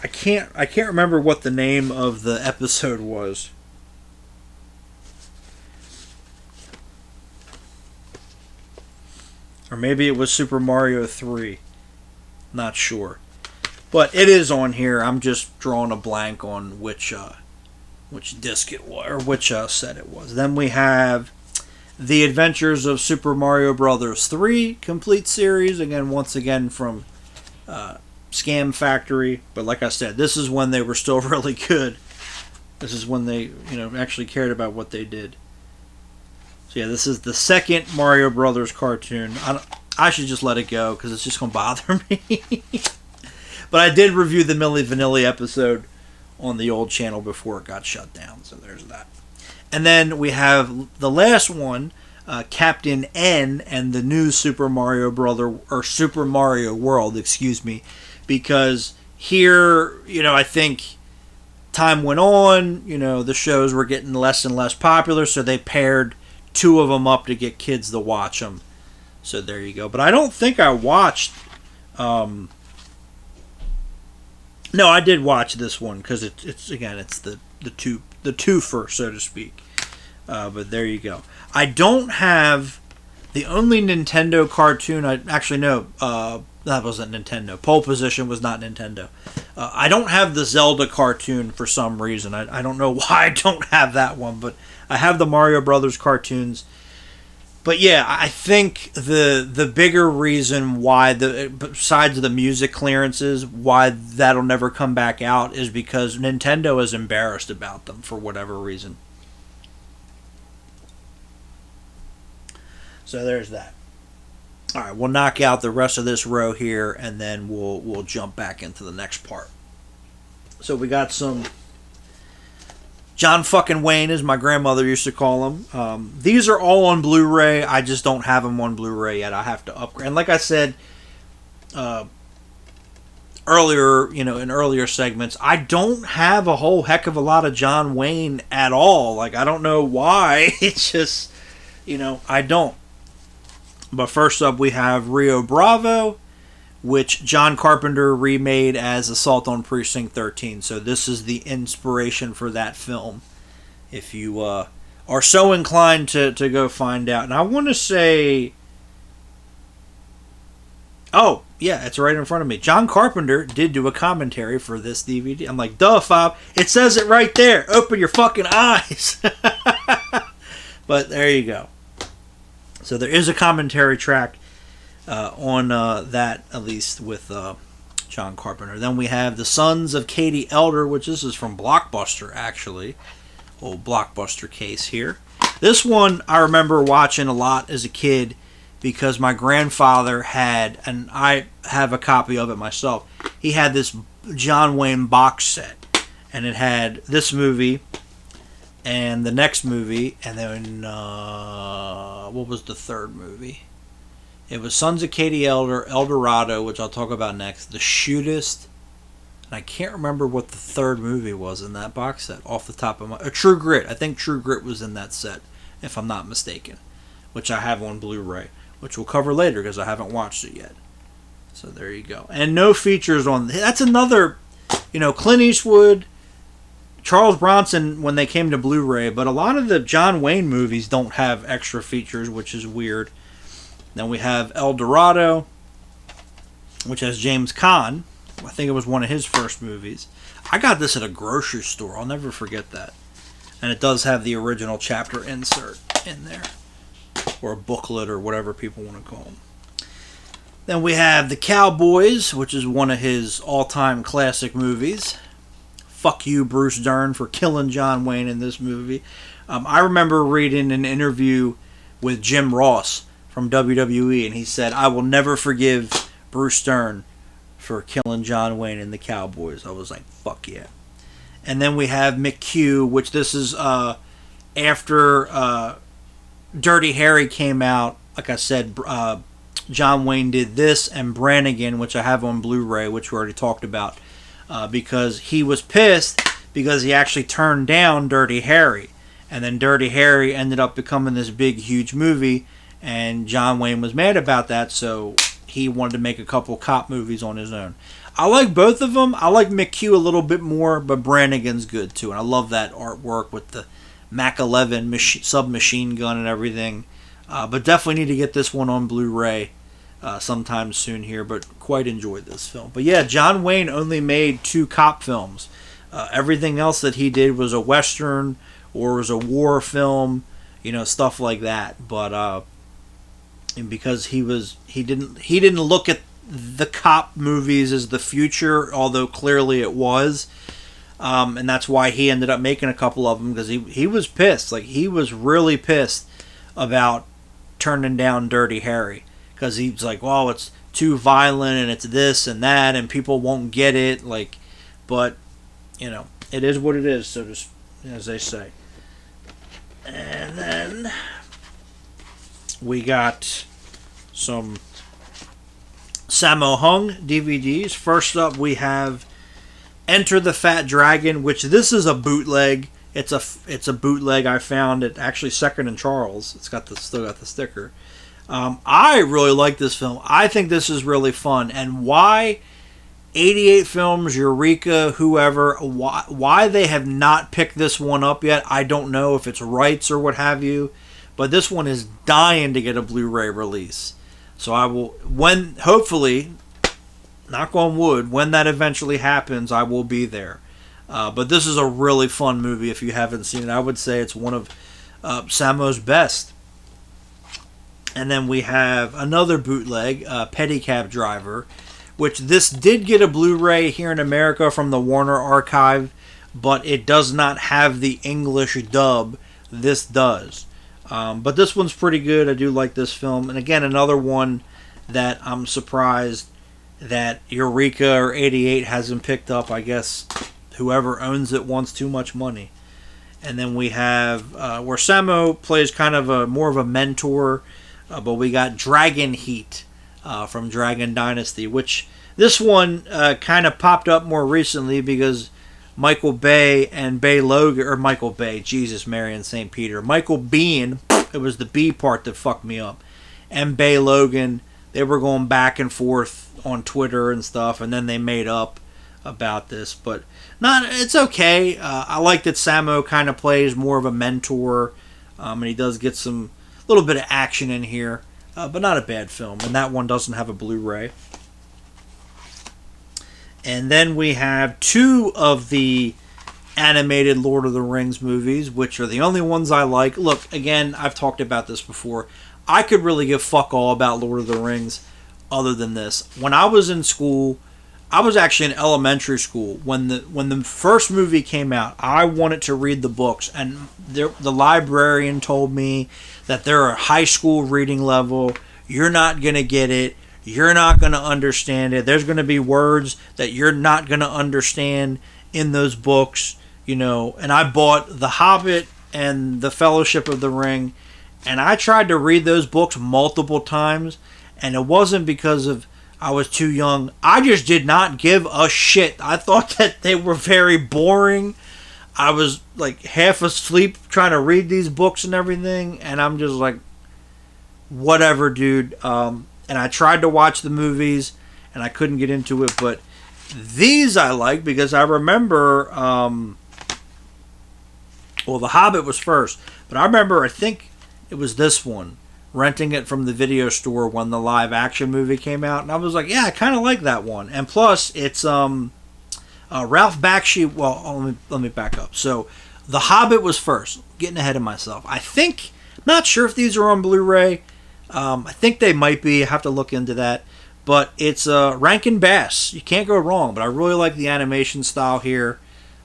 I can't remember what the name of the episode was. Or maybe it was Super Mario 3. Not sure. But it is on here. I'm just drawing a blank on which which disc it was, or which set it was. Then we have The Adventures of Super Mario Brothers 3 complete series. Again, once again from Scam Factory. But like I said, this is when they were still really good. This is when they, actually cared about what they did. So yeah, this is the second Mario Brothers cartoon. I should just let it go because it's just going to bother me. But I did review the Milli Vanilli episode on the old channel before it got shut down. So there's that. And then we have the last one, Captain N and the new Super Mario World, excuse me. Because here, I think time went on, the shows were getting less and less popular, so they paired two of them up to get kids to watch them. So there you go. But I don't think I watched... No, I did watch this one because it's the twofer, so to speak. But there you go. I don't have the only Nintendo cartoon. That wasn't Nintendo. Pole Position was not Nintendo. I don't have the Zelda cartoon for some reason. I don't know why I don't have that one, but I have the Mario Brothers cartoons. But yeah, I think the bigger reason why, besides the music clearances, why that'll never come back out is because Nintendo is embarrassed about them for whatever reason. So there's that. All right, we'll knock out the rest of this row here, and then we'll jump back into the next part. So we got some John fucking Wayne, as my grandmother used to call him. These are all on Blu-ray. I just don't have them on Blu-ray yet. I have to upgrade. And like I said earlier, in earlier segments, I don't have a whole heck of a lot of John Wayne at all. Like, I don't know why. It's just, I don't. But first up, we have Rio Bravo, which John Carpenter remade as Assault on Precinct 13. So this is the inspiration for that film, if you are so inclined to go find out. And I want to say... Oh, yeah, it's right in front of me. John Carpenter did do a commentary for this DVD. I'm like, duh, Fob. It says it right there. Open your fucking eyes. But there you go. So there is a commentary track on that, at least with John Carpenter. Then we have The Sons of Katie Elder, which this is from Blockbuster, actually. Old Blockbuster case here. This one I remember watching a lot as a kid because my grandfather had, and I have a copy of it myself, he had this John Wayne box set. And it had this movie and the next movie, and then what was the third movie? It was Sons of Katie Elder, El Dorado, which I'll talk about next, The Shootist, and I can't remember what the third movie was in that box set off the top of my... True Grit. I think True Grit was in that set, if I'm not mistaken, which I have on Blu-ray, which we'll cover later because I haven't watched it yet. So there you go. And no features on... That's another, Clint Eastwood, Charles Bronson when they came to Blu-ray, but a lot of the John Wayne movies don't have extra features, which is weird. Then we have El Dorado, which has James Caan. I think it was one of his first movies. I got this at a grocery store. I'll never forget that. And it does have the original chapter insert in there, or a booklet, or whatever people want to call them. Then we have The Cowboys, which is one of his all-time classic movies. Fuck you, Bruce Dern, for killing John Wayne in this movie. I remember reading an interview with Jim Ross from WWE, and he said, I will never forgive Bruce Dern for killing John Wayne in The Cowboys. I was like, fuck yeah. And then we have McHugh, which this is after Dirty Harry came out. Like I said, John Wayne did this and Brannigan, which I have on Blu-ray, which we already talked about. Because he was pissed because he actually turned down Dirty Harry. And then Dirty Harry ended up becoming this big, huge movie. And John Wayne was mad about that, so he wanted to make a couple cop movies on his own. I like both of them. I like McHugh a little bit more, but Brannigan's good too. And I love that artwork with the Mac 11 submachine gun and everything. But definitely need to get this one on Blu-ray sometime soon here, but quite enjoyed this film. But yeah, John Wayne only made 2 cop films. Everything else that he did was a western or was a war film, stuff like that. But and because he didn't look at the cop movies as the future, although clearly it was. And that's why he ended up making a couple of them, because he was pissed. Like, he was really pissed about turning down Dirty Harry, because he's like, well, it's too violent and it's this and that and people won't get it. Like, but it is what it is, so just as they say. And then we got some Sammo Hung DVDs. First up, we have Enter the Fat Dragon, which this is a bootleg. It's a bootleg I found at actually Second and Charles. It's still got the sticker. I really like this film. I think this is really fun. And why 88 Films, Eureka, whoever, why they have not picked this one up yet, I don't know if it's rights or what have you. But this one is dying to get a Blu-ray release. So I will, hopefully, knock on wood, when that eventually happens, I will be there. But this is a really fun movie if you haven't seen it. I would say it's one of Sammo's best. And then we have another bootleg, Pedicab Driver, which this did get a Blu-ray here in America from the Warner Archive, but it does not have the English dub. This does. But this one's pretty good. I do like this film. And again, another one that I'm surprised that Eureka or 88 hasn't picked up. I guess whoever owns it wants too much money. And then we have where Sammo plays kind of more of a mentor, but we got Dragon Heat from Dragon Dynasty, which this one kind of popped up more recently because Michael Bay and Bay Logan, or Michael Bay, Jesus, Mary, and St. Peter. Michael Biehn, it was the B part that fucked me up, and Bay Logan, they were going back and forth on Twitter and stuff, and then they made up about this. But it's okay. I like that Sammo kind of plays more of a mentor, and he does get some little bit of action in here, but not a bad film. And that one doesn't have a Blu-ray. And then we have two of the animated Lord of the Rings movies, which are the only ones I like. Look, again, I've talked about this before. I could really give fuck all about Lord of the Rings other than this. When I was in school, I was actually in elementary school. When the first movie came out, I wanted to read the books, and the librarian told me that they're a high school reading level. You're not going to get it. You're not going to understand it. There's going to be words that you're not going to understand in those books, And I bought The Hobbit and The Fellowship of the Ring, and I tried to read those books multiple times, and it wasn't because of I was too young. I just did not give a shit. I thought that they were very boring. I was like half asleep trying to read these books and everything, and I'm just like, whatever, dude. And I tried to watch the movies, and I couldn't get into it. But these I like because I remember, The Hobbit was first. But I remember, I think it was this one, renting it from the video store when the live action movie came out. And I was like, yeah, I kind of like that one. And plus, it's Ralph Bakshi. Well, let me back up. So The Hobbit was first. Getting ahead of myself. Not sure if these are on Blu-ray. I think they might be. I have to look into that. But it's Rankin Bass. You can't go wrong. But I really like the animation style here.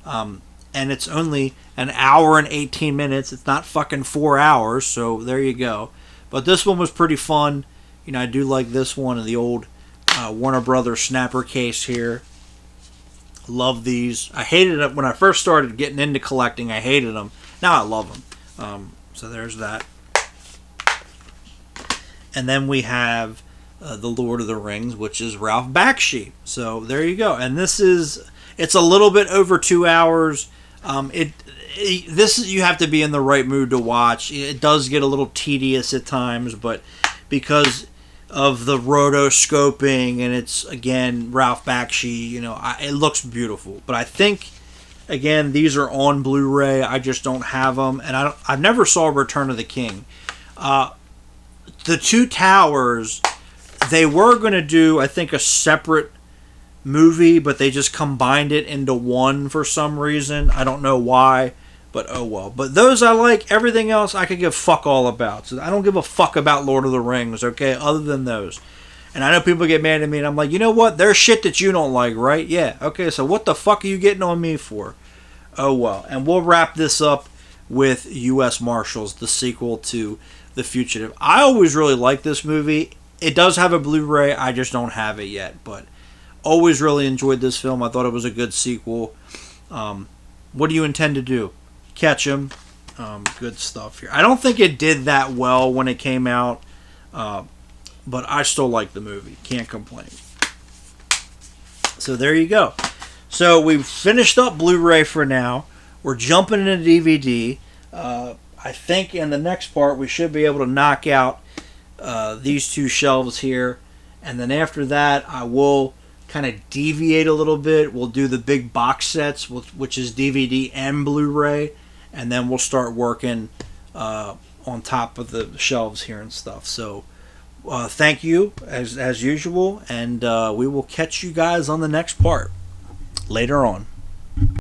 And it's only an hour and 18 minutes. It's not fucking 4 hours. So there you go. But this one was pretty fun. I do like this one. And the old Warner Brothers snapper case here. Love these. I hated it when I first started getting into collecting. I hated them. Now I love them. So there's that. And then we have The Lord of the Rings, which is Ralph Bakshi. So there you go. And it's a little bit over 2 hours. You have to be in the right mood to watch. It does get a little tedious at times, but because of the rotoscoping and it's, again, Ralph Bakshi, it looks beautiful. But I think, again, these are on Blu-ray. I just don't have them. And I never saw Return of the King. The Two Towers, they were going to do, I think, a separate movie, but they just combined it into one for some reason. I don't know why, but oh well. But those I like. Everything else I could give fuck all about. So I don't give a fuck about Lord of the Rings, okay, other than those. And I know people get mad at me, and I'm like, you know what? There's shit that you don't like, right? Yeah, okay, so what the fuck are you getting on me for? Oh well. And we'll wrap this up with U.S. Marshals, the sequel to The Fugitive. I always really liked this movie. It does have a Blu-ray, I just don't have it yet, but always really enjoyed this film. I thought it was a good sequel. What do you intend to do? Catch him. Good stuff here. I don't think it did that well when it came out, but I still like the movie. Can't complain. So there you go. So we've finished up Blu-ray for now. We're jumping into DVD. I think in the next part we should be able to knock out these two shelves here. And then after that I will kind of deviate a little bit. We'll do the big box sets, which is DVD and Blu-ray. And then we'll start working on top of the shelves here and stuff. So thank you as usual. And we will catch you guys on the next part later on.